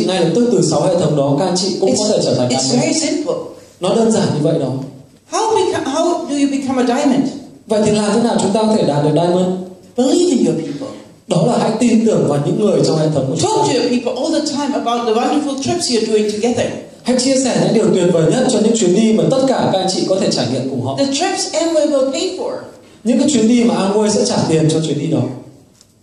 ngay lập tức từ 6 hệ thống đó các anh chị cũng có thể trở thành It's diamond. very simple. Nó đơn giản như vậy đó. How do you become a diamond? Vậy thì làm thế nào chúng ta có thể đạt được diamond? Believe in your people. Đó là hãy tin tưởng vào những người trong hệ thống của chúng Talk ta. to your people all the time about the wonderful trips you're doing together. Hãy chia sẻ những điều tuyệt vời nhất cho những chuyến đi mà tất cả các anh chị có thể trải nghiệm cùng họ. The trips Amway will pay for. Những cái chuyến đi mà Amway sẽ trả tiền cho chuyến đi đó.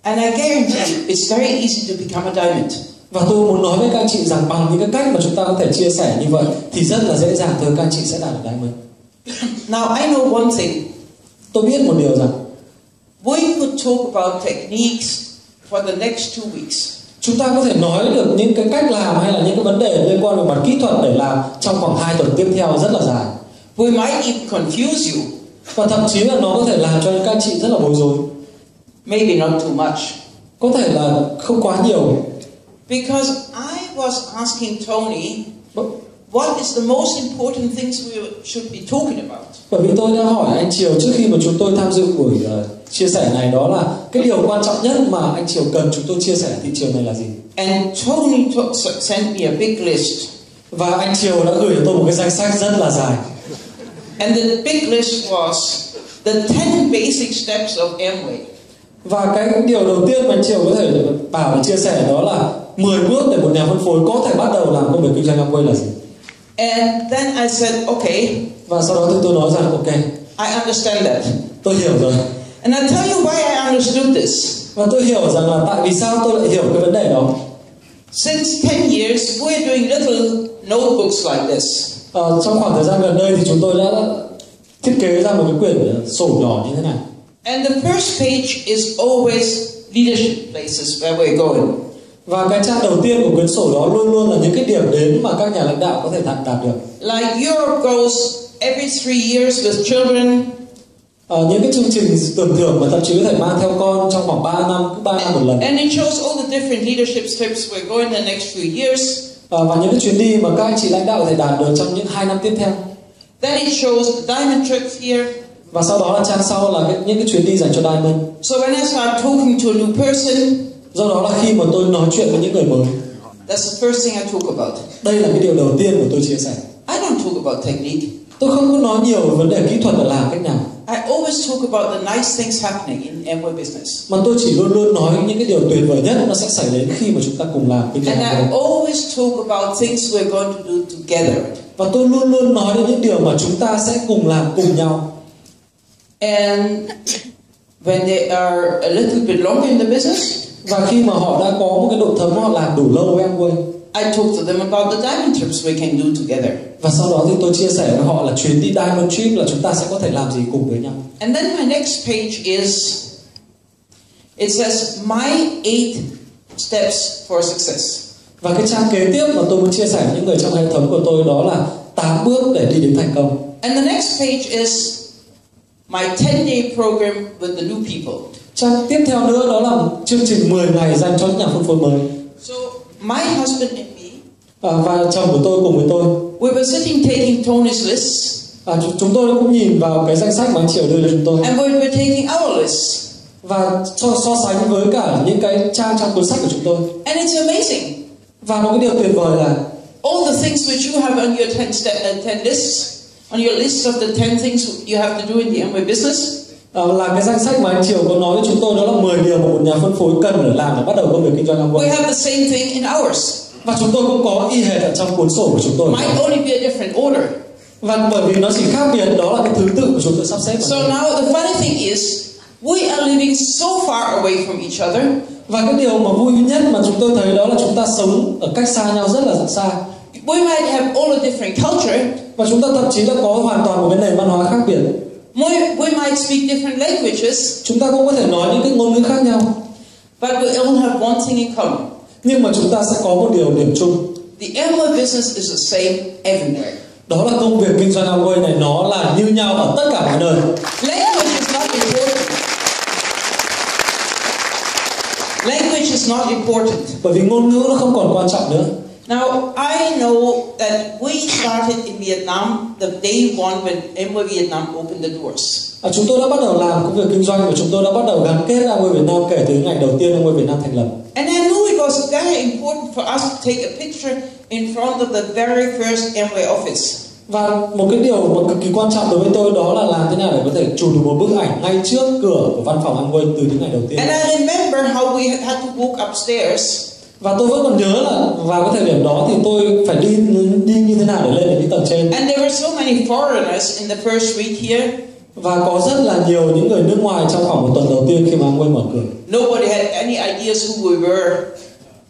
And I guarantee you, it's very easy to become a diamond. Và tôi muốn nói với các anh chị rằng bằng những cái cách mà chúng ta có thể chia sẻ như vậy thì rất là dễ dàng thôi các anh chị sẽ đạt được diamond. Now I know one thing. Tôi biết một điều rằng We could talk about techniques for the next 2 weeks. chúng ta có thể nói được những cái cách làm hay là những cái vấn đề liên quan đến mặt kỹ thuật để làm trong khoảng 2 tuần tiếp theo rất là dài. We might even confuse you. Và thậm chí là nó có thể làm cho các anh chị rất là bối rối. Maybe not too much. Có thể là không quá nhiều. Because I was asking Tony, what is the most important things we should be talking about? Bởi vì tôi đã hỏi anh Triều trước khi mà chúng tôi tham dự buổi chia sẻ này, đó là cái điều quan trọng nhất mà anh Triều cần chúng tôi chia sẻ thị trường này là gì. And Tony sent me a big list. Và anh Triều đã gửi cho tôi một cái danh sách rất là dài. And the big list was the 10 basic steps of Amway. Và cái điều đầu tiên mà anh Triều có thể bảo và chia sẻ đó là 10 bước để một nhà phân phối có thể bắt đầu làm công việc kinh doanh Amway là gì. And then I said, okay. Và sau đó thì tôi nói rằng ok, I understand that. tôi hiểu rồi. And I'll tell you why I understood this. Và tôi hiểu rằng là tại vì sao tôi lại hiểu cái vấn đề đó. Since 10 years, we're doing little notebooks like this. Trong khoảng thời gian gần đây thì chúng tôi đã thiết kế ra một cái quyển sổ nhỏ như thế này. And the first page is always leadership places where we're going. Và cái trang đầu tiên của quyển sổ đó luôn luôn là những cái điểm đến mà các nhà lãnh đạo có thể đạt được. Like Europe goes every 3 years with children. Những cái chương trình tưởng thưởng mà thậm chí có thể mang theo con trong khoảng 3 năm, cứ 3 năm một lần. And it shows all the different leadership steps we're going the next few years. Và những cái chuyến đi mà các anh chị lãnh đạo có thể đạt được trong những 2 năm tiếp theo. Then it shows the diamond trips here. Và sau đó là trang sau là những cái chuyến đi dành cho diamond. So when I start talking to a new person, do đó là khi mà tôi nói chuyện với những người mới, that's the first thing I talk about. Đây là cái điều đầu tiên của tôi chia sẻ. I don't talk about technique. Tôi không có nói nhiều về vấn đề kỹ thuật là làm cách nào. I always talk about the nice things happening in Amway business. Mà tôi chỉ luôn luôn nói những cái điều tuyệt vời nhất nó sẽ xảy đến khi mà chúng ta cùng làm kinh doanh. And I always talk about things we're going to do together. Và tôi luôn luôn nói đến những điều mà chúng ta sẽ cùng làm cùng nhau. And when they are a little bit longer in the business, và khi mà họ đã có một cái độ thấm, họ làm đủ lâu với Amway, I talk to them about the diamond trips we can do together. Và sau đó thì tôi chia sẻ với họ là chuyến đi diamond trip là chúng ta sẽ có thể làm gì cùng với nhau. And then my next page is, it says my 8 steps for success. Và cái trang kế tiếp mà tôi muốn chia sẻ với những người trong hệ thống của tôi đó là 8 bước để đi đến thành công. And the next page is my 10-day program with the new people. Trang tiếp theo nữa đó là chương trình 10 ngày dành cho những nhà phân phối mới. So my husband and me, và chồng của tôi cùng với tôi, we were sitting taking Tony's list. Chúng tôi cũng nhìn vào cái danh sách mà anh Triều đưa cho chúng tôi. And we were taking our list. Và so sánh với cả những cái trang trong cuốn sách của chúng tôi. And it's amazing. Và một cái điều tuyệt vời là all the things which you have on your 10 lists, on your list of the 10 things you have to do in the Amway business. Là cái danh sách mà anh Triều có nói với chúng tôi, đó là 10 điều mà một nhà phân phối cần để làm để bắt đầu công việc kinh doanh Amway. We have the same thing in ours. Và chúng tôi cũng có y hệt ở trong cuốn sổ của chúng tôi. Might only be a different order. Và bởi vì nó chỉ khác biệt đó là cái thứ tự của chúng tôi sắp xếp. So now the funny thing is, we are living so far away from each other. Và cái điều mà vui nhất mà chúng tôi thấy đó là chúng ta sống ở cách xa nhau rất là xa. We might have all a different culture. Và chúng ta thậm chí đã có hoàn toàn một cái nền văn hóa khác biệt. We might speak different languages. Chúng ta cũng có thể nói những cái ngôn ngữ khác nhau. But we all have one thing in common. Nhưng mà chúng ta sẽ có một điều điểm chung. The Amway business is the same everywhere. Đó là công việc kinh doanh Amway này nó là như nhau ở tất cả mọi nơi. Language is not important. Language is not important. Bởi vì ngôn ngữ nó không còn quan trọng nữa. Now I know that we started in Vietnam the day one when Amway Vietnam opened the doors. Chúng tôi đã bắt đầu làm công việc kinh doanh và chúng tôi đã bắt đầu gắn kết Amway Việt Nam kể từ ngày đầu tiên Amway Việt Nam thành lập. And I knew it was very important for us to take a picture in front of the very first Amway office. Và một cái điều mà cực kỳ quan trọng đối với tôi đó là làm thế nào để có thể chụp được một bức ảnh ngay trước cửa của văn phòng Amway từ những ngày đầu tiên. And I remember how we had to walk upstairs. Và tôi vẫn còn nhớ là vào cái thời điểm đó thì tôi phải đi như thế nào để lên đến những tầng trên. And there were so many foreigners in the first week here. Và có rất là nhiều những người nước ngoài trong khoảng một tuần đầu tiên khi mà Amway mở cửa. Nobody had any ideas who we were.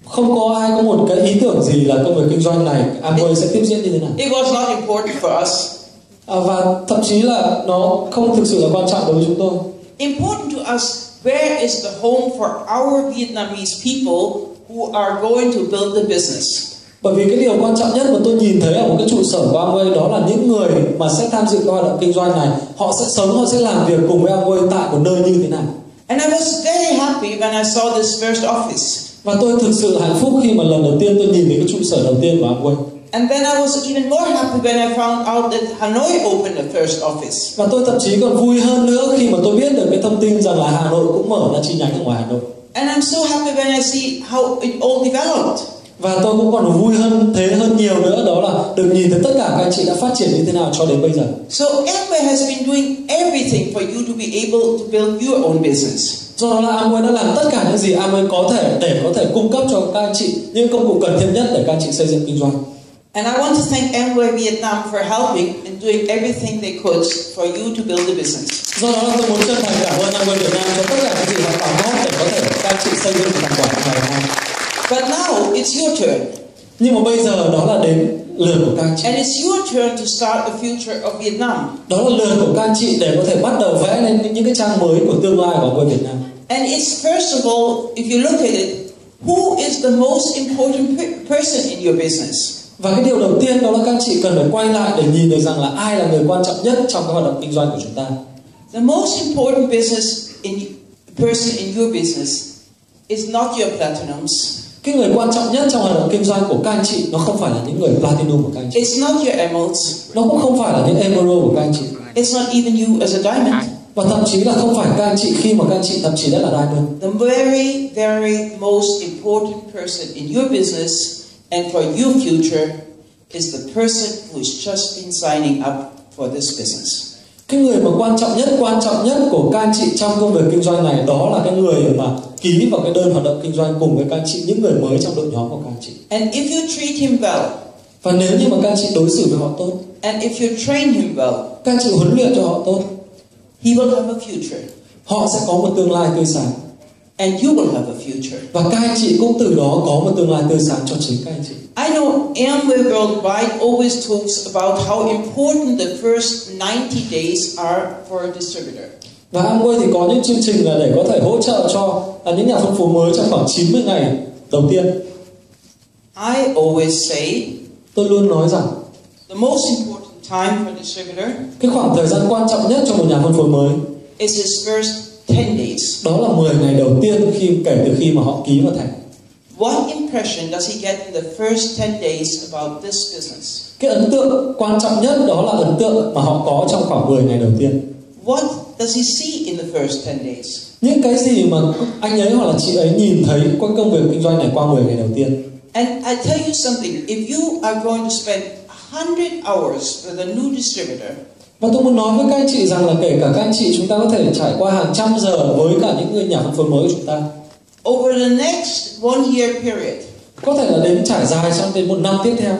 Không có ai có một cái ý tưởng gì là công việc kinh doanh này Amway sẽ tiếp diễn như thế nào. It was not important for us. Và thậm chí là nó không thực sự là quan trọng đối với chúng tôi. Important to us, where is the home for our Vietnamese people who are going to build the business? Bởi vì cái điều quan trọng nhất mà tôi nhìn thấy ở một cái trụ sở của Amway đó là những người mà sẽ tham dự các hoạt động kinh doanh này, họ sẽ sống, họ sẽ làm việc cùng với Amway tại một nơi như thế nào. And I was very happy when I saw this first office. Và tôi thực sự hạnh phúc khi mà lần đầu tiên tôi nhìn thấy cái trụ sở đầu tiên của Amway. And then I was even more happy when I found out that Hanoi opened the first office. Và tôi thậm chí còn vui hơn nữa khi mà tôi biết được cái thông tin rằng là Hà Nội cũng mở ra chi nhánh ở ngoài Hà Nội. And I'm so happy when I see how it all developed. Và tôi cũng còn vui hơn nhiều nữa, đó là được nhìn thấy tất cả các anh chị đã phát triển như thế nào cho đến bây giờ. So Amway has been doing everything for you to be able to build your own business. Do đó là Amway đã làm tất cả những gì Amway có thể để có thể cung cấp cho các anh chị những công cụ cần thiết nhất để các anh chị xây dựng kinh doanh. And I want to thank Amway Vietnam for helping and doing everything they could for you to build the business. Do đó là tôi muốn chân thành cảm ơn Amway Việt Nam cho tất cả những gì họ đóng góp để có thể các anh chị xây dựng thành quả ngày hôm nay. But now it's your turn. Nhưng mà bây giờ đó là đến lượt của các anh chị. And it's your turn to start the future of Vietnam. Đó là lượt của các anh chị để có thể bắt đầu vẽ lên những cái trang mới của tương lai của Amway Việt Nam. And it's first of all, if you look at it, who is the most important person in your business? Và cái điều đầu tiên đó là các anh chị cần phải quay lại để nhìn được rằng là ai là người quan trọng nhất trong các hoạt động kinh doanh của chúng ta. The most important person in your business is not your platinums. Cái người quan trọng nhất trong hoạt động kinh doanh của các anh chị nó không phải là những người platinum của các anh chị. It's not your emeralds. Nó cũng không phải là những emerald của các anh chị. It's not even you as a diamond. Và thậm chí là không phải các anh chị khi mà các anh chị thậm chí đã là diamond. The very, very most important person in your business and for your future is the person who has just been signing up for this business. Cái người mà quan trọng nhất của các anh chị trong công việc kinh doanh này đó là cái người mà ký vào cái đơn hoạt động kinh doanh cùng với các anh chị, những người mới trong đội nhóm của các anh chị. And if you treat him well, và nếu như mà các anh chị đối xử với họ tốt, and if you train him well, các anh chị huấn luyện cho họ tốt, he will have a future. Họ sẽ có một tương lai tươi sáng. And you will have a future. Và các anh chị cũng từ đó có một tương lai tươi sáng cho chính các anh chị. I know Amway Worldwide always talks about how important the first 90 days are for a distributor. Và Amway thì có những chương trình là để có thể hỗ trợ cho những nhà phân phối mới trong khoảng 90 ngày đầu tiên. I always say, tôi luôn nói rằng the most important time for a distributor, cái khoảng thời gian quan trọng nhất cho một nhà phân phối mới, is his first 10 days. Đó là 10 ngày đầu tiên kể từ khi mà họ ký vào thẻ. What impression does he get in the first 10 days about this business? Cái ấn tượng quan trọng nhất đó là ấn tượng mà họ có trong khoảng 10 ngày đầu tiên. What does he see in the first 10 days? Những cái gì mà anh ấy hoặc là chị ấy nhìn thấy qua công việc kinh doanh này qua 10 ngày đầu tiên. And I tell you something, if you are going to spend 100 hours with a new distributor, và tôi muốn nói với các anh chị rằng là kể cả các anh chị chúng ta có thể trải qua hàng trăm giờ với cả những người nhà phân phối mới của chúng ta. Over the next 1 year period, có thể là đến trải dài sang đến 1 năm tiếp theo,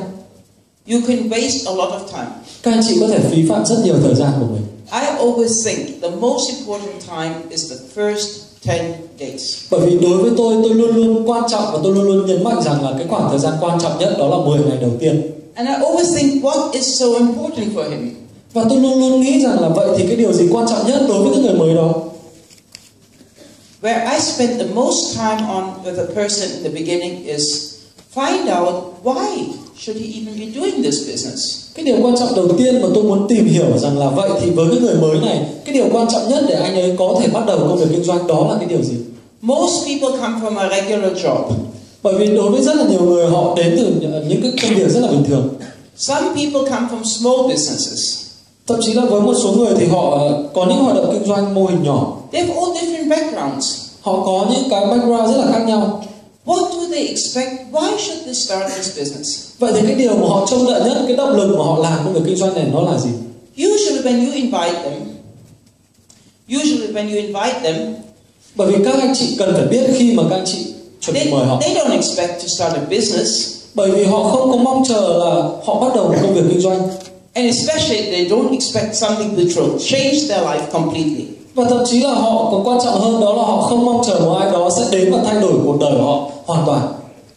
you can waste a lot of time. Các anh chị có thể phí phạm rất nhiều thời gian của mình. I always think the most important time is the first 10 days. Bởi vì đối với tôi luôn luôn quan trọng và tôi luôn luôn nhấn mạnh rằng là cái khoảng thời gian quan trọng nhất đó là 10 ngày đầu tiên. And I always think what is so important for him. Và tôi luôn luôn nghĩ rằng là vậy thì cái điều gì quan trọng nhất đối với cái người mới đó. Where I spend the most time on with a person in the beginning is find out why should he even be doing this business. Cái điều quan trọng đầu tiên mà tôi muốn tìm hiểu rằng là vậy thì với cái người mới này, cái điều quan trọng nhất để anh ấy có thể bắt đầu công việc kinh doanh đó là cái điều gì? Most people come from a regular job. Bởi vì đối với rất là nhiều người họ đến từ những cái công việc rất là bình thường. Some people come from small businesses. Thậm chí là với một số người thì họ có những hoạt động kinh doanh mô hình nhỏ. They have all different backgrounds. Họ có những cái background rất là khác nhau. What do they expect? Why should they start this business? Vậy thì cái điều mà họ trông đợi nhất, cái động lực mà họ làm công việc kinh doanh này nó là gì? Usually when you invite them, Bởi vì các anh chị cần phải biết khi mà các anh chị chuẩn bị mời họ, they don't expect to start a business. bởi vì họ không có mong chờ là họ bắt đầu một công việc kinh doanh. And especially they don't expect something which will change their life completely. Và thậm chí là họ còn quan trọng hơn đó là họ không mong chờ một ai đó sẽ đến và thay đổi cuộc đời của họ hoàn toàn.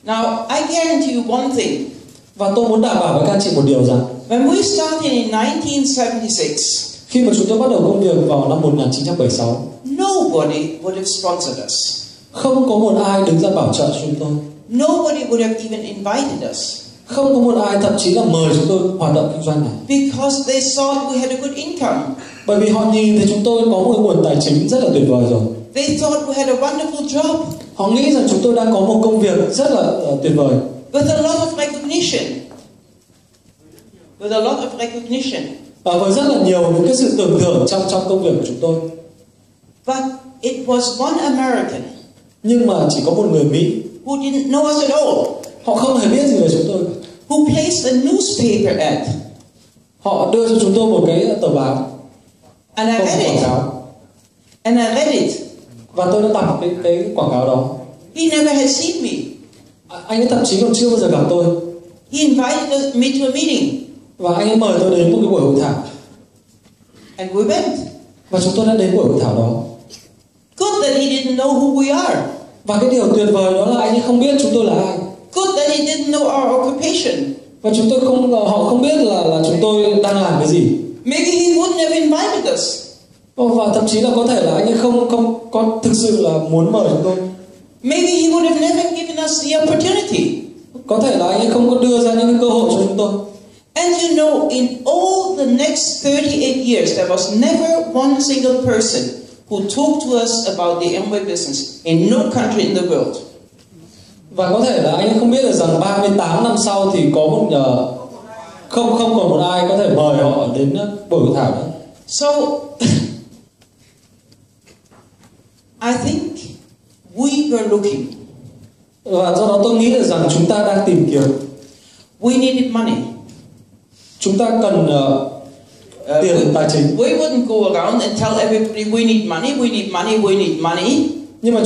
Now, I guarantee you one thing. Và tôi muốn đảm bảo với các anh chị một điều rằng When we started in 1976, khi mà chúng tôi bắt đầu công việc vào năm 1976, nobody would have sponsored us. không có một ai đứng ra bảo trợ cho chúng tôi. Nobody would have even invited us. Không có một ai thậm chí là mời chúng tôi hoạt động kinh doanh này. Because they thought we had a good income. Bởi vì họ nhìn thấy chúng tôi có một nguồn tài chính rất là tuyệt vời rồi. They thought we had a wonderful job. Họ nghĩ rằng chúng tôi đang có một công việc rất là tuyệt vời. With a lot of recognition. Với rất là nhiều những cái sự tưởng thưởng trong công việc của chúng tôi. But it was one American. Nhưng mà chỉ có một người Mỹ. Who didn't know us at all. Họ không hề biết gì về chúng tôi. Who placed a newspaper ad. Họ đưa cho chúng tôi một cái tờ báo. And I read it. Và tôi đã đọc cái quảng cáo đó. He never had seen me. Anh ấy thậm chí còn chưa bao giờ gặp tôi. He invited me to a meeting. Và anh ấy mời tôi đến một cái buổi hội thảo. And we went. Và chúng tôi đã đến buổi hội thảo đó. Good that he didn't know who we are. Và cái điều tuyệt vời đó là anh ấy không biết chúng tôi là ai. Good that he didn't know our occupation. Và họ không biết là chúng tôi đang làm cái gì. Maybe he wouldn't have invited us. Và thậm chí là có thể là anh ấy không có thực sự là muốn mời chúng tôi. Maybe he would have never given us the opportunity. Có thể là anh ấy không có đưa ra những cái cơ hội cho chúng tôi. And you know, in all the next 38 years, there was never one single person who talked to us about the Amway business in no country in the world. Và có thể là anh ấy không biết được rằng 38 năm sau thì có không còn một ai có thể mời họ đến buổi hội thảo nữa. So I think we were looking. Và do đó tôi nghĩ được rằng chúng ta đang tìm kiếm. We needed money. Chúng ta cần tiền tài chính. We wouldn't go around and tell everybody we need money, we need money, we need money. Nhưng mà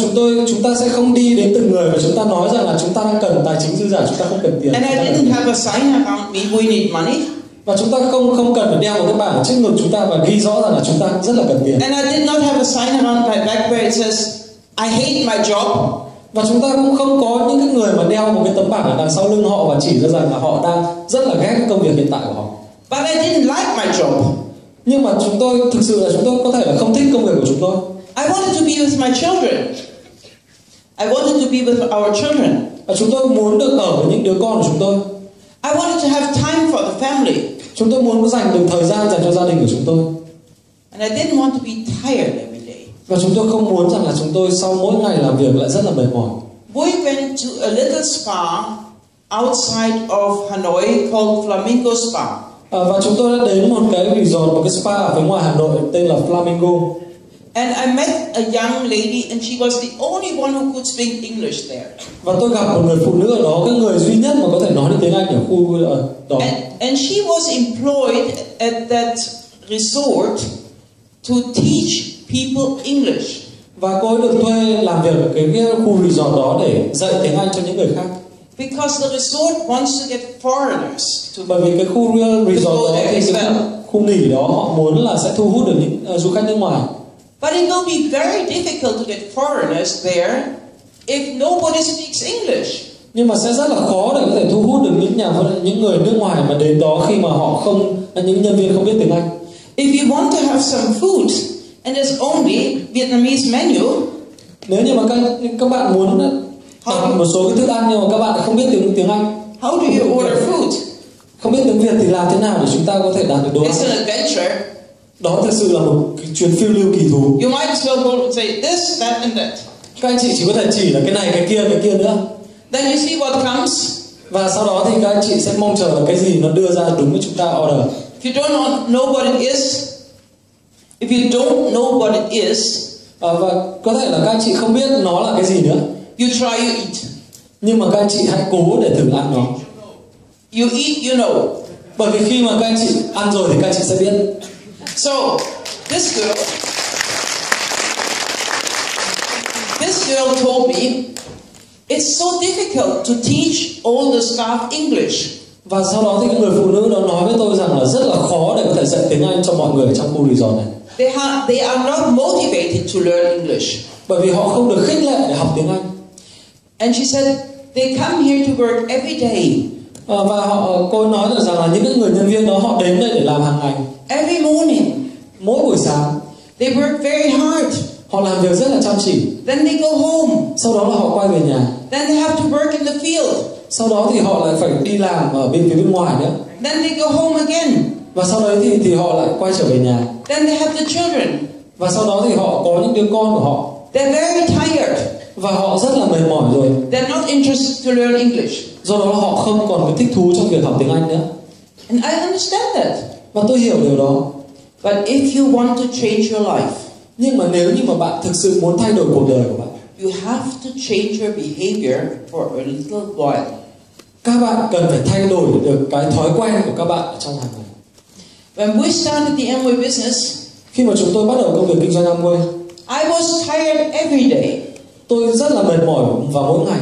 chúng ta sẽ không đi đến từng người và chúng ta nói rằng là chúng ta đang cần tài chính dư giả, chúng ta không cần tiền. And I didn't have a sign around me, we need money. Và chúng ta không cần phải đeo một cái bảng trước ngực chúng ta và ghi rõ rằng là chúng ta rất là cần tiền. And I did not have a sign around my back where it says I hate my job. Và chúng ta cũng không có những cái người mà đeo một cái tấm bảng ở đằng sau lưng họ và chỉ ra rằng là họ đang rất là ghét công việc hiện tại của họ. But I didn't like my job. Nhưng mà chúng tôi có thể là không thích công việc của chúng tôi. I wanted to be with my children. I wanted to be with our children. Và chúng tôi muốn được ở với những đứa con của chúng tôi. I wanted to have time for the family. Chúng tôi muốn dành được thời gian dành cho gia đình của chúng tôi. And I didn't want to be tired every day. Và chúng tôi không muốn rằng là chúng tôi sau mỗi ngày làm việc lại rất là mệt mỏi. We went to a little spa outside of Hanoi called Flamingo Spa. Và chúng tôi đã đến một cái resort, một cái spa ở phía ngoài Hà Nội tên là Flamingo. And I met a young lady and she was the only one who could speak English there. Và tôi gặp một người phụ nữ ở đó, cái người duy nhất mà có thể nói được tiếng Anh ở khu đó. And she was employed at that resort to teach people English. Và cô ấy được thuê làm việc ở cái khu resort đó để dạy tiếng Anh cho những người khác. Because the resort wants to get foreigners to Bởi vì cái khu resort đó thì cái khu nghỉ đó họ muốn là sẽ thu hút được những du khách nước ngoài. But it will be very difficult to get foreigners there if nobody speaks English. Nhưng mà sẽ rất là khó để có thể thu hút được những người nước ngoài mà đến đó khi mà những nhân viên không biết tiếng Anh. If you want to have some food and there's only Vietnamese menu, nếu như mà các bạn muốn đặt một số cái thức ăn nhưng mà các bạn không biết tiếng Anh, how do you order food? Không biết tiếng Việt thì làm thế nào để chúng ta có thể đạt được đồ ăn? It's an adventure. Đó thực sự là một chuyến phiêu lưu kỳ thú. You might as well go and say this, that and that. Các anh chị chỉ có thể chỉ là cái này, cái kia nữa. Then you see what comes. Và sau đó thì các anh chị sẽ mong chờ là cái gì nó đưa ra đúng với chúng ta order. If you don't know what it is, và có thể là các anh chị không biết nó là cái gì nữa. you try, you eat. Nhưng mà các anh chị hãy cố để thử ăn nó. You eat, you know. Bởi vì khi mà các anh chị ăn rồi thì các anh chị sẽ biết. So, this girl told me, it's so difficult to teach all the staff English. Và sau đó thì cái người phụ nữ đó nói với tôi rằng là rất là khó để có thể dạy tiếng Anh cho mọi người trong khu resort này. They are not motivated to learn English. Bởi vì họ không được khích lệ để học tiếng Anh. And she said, they come here to work every day. Và cô nói rằng là những người nhân viên đó họ đến đây để làm hàng ngày. Every morning. Mỗi buổi sáng. They work very hard. Họ làm việc rất là chăm chỉ. Then they go home. Sau đó là họ quay về nhà. Then they have to work in the field. Sau đó thì họ lại phải đi làm ở bên ngoài nữa. Then they go home again. Và sau đấy thì họ lại quay trở về nhà. Then they have the children. Và sau đó thì họ có những đứa con của họ. They're very tired. Và họ rất là mệt mỏi rồi. They're not interested to learn English. Do đó là họ không còn cái thích thú trong việc học tiếng Anh nữa. And I understand that. Và tôi hiểu điều đó. But if you want to change your life, nhưng mà nếu như mà bạn thực sự muốn thay đổi cuộc đời của bạn, you have to change your behavior for a little while. Các bạn cần phải thay đổi được cái thói quen của các bạn trong hàng ngày. When we started the Amway business, khi mà chúng tôi bắt đầu công việc kinh doanh Amway, I was tired every day. Tôi rất là mệt mỏi vào mỗi ngày.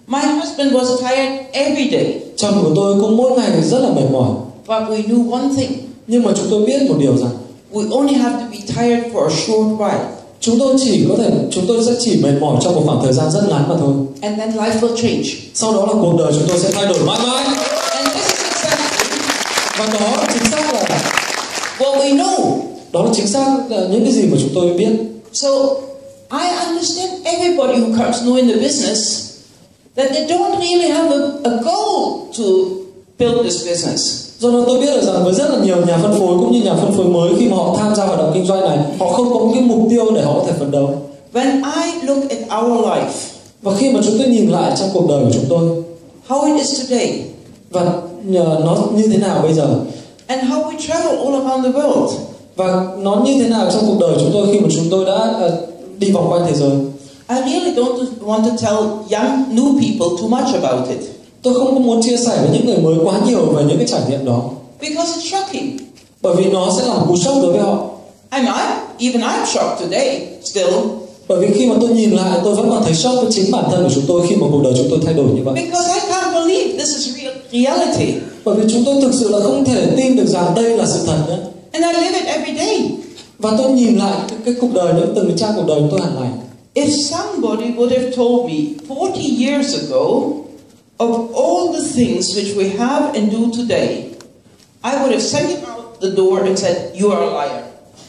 My husband was tired every day. Chồng của tôi cũng mỗi ngày rất là mệt mỏi. But we knew one thing. Nhưng mà chúng tôi biết một điều rằng we only have to be tired for a short while. Chúng tôi sẽ chỉ mệt mỏi trong một khoảng thời gian rất ngắn mà thôi. And then life will change. Sau đó là cuộc đời chúng tôi sẽ thay đổi mãi mãi. And this is exactly. Và đó chính xác là what we know. Đó là chính xác những cái gì mà chúng tôi biết. So I understand everybody who comes new in the business that they don't really have a goal to build this business. Do đó tôi biết được rằng với rất là nhiều nhà phân phối cũng như nhà phân phối mới, khi mà họ tham gia hoạt động kinh doanh này, họ không có một cái mục tiêu để họ có thể phấn đấu. When I look at our life, và khi mà chúng tôi nhìn lại trong cuộc đời của chúng tôi, how it is today, và nó như thế nào bây giờ, and how we travel all around the world, và nó như thế nào trong cuộc đời chúng tôi khi mà chúng tôi đã đi vòng quanh thế giới. I really don't want to tell young new people too much about it. Tôi không có muốn chia sẻ với những người mới quá nhiều về những cái trải nghiệm đó. Because it's shocking. Bởi vì nó sẽ là một cú sốc đối với họ. Even I'm shocked today still. Bởi vì khi mà tôi nhìn lại, tôi vẫn còn thấy sốc với chính bản thân của chúng tôi khi mà cuộc đời chúng tôi thay đổi như vậy. Because I can't believe this is reality. Bởi vì chúng tôi thực sự là không thể tin được rằng đây là sự thật nữa. And I live it every day. Và tôi nhìn lại cái cuộc đời, những từng trang cuộc đời của tôi hàng ngày. If somebody would have told me 40 years ago of all the things which we have and do today, I would have sent him out the door and said, you are a liar.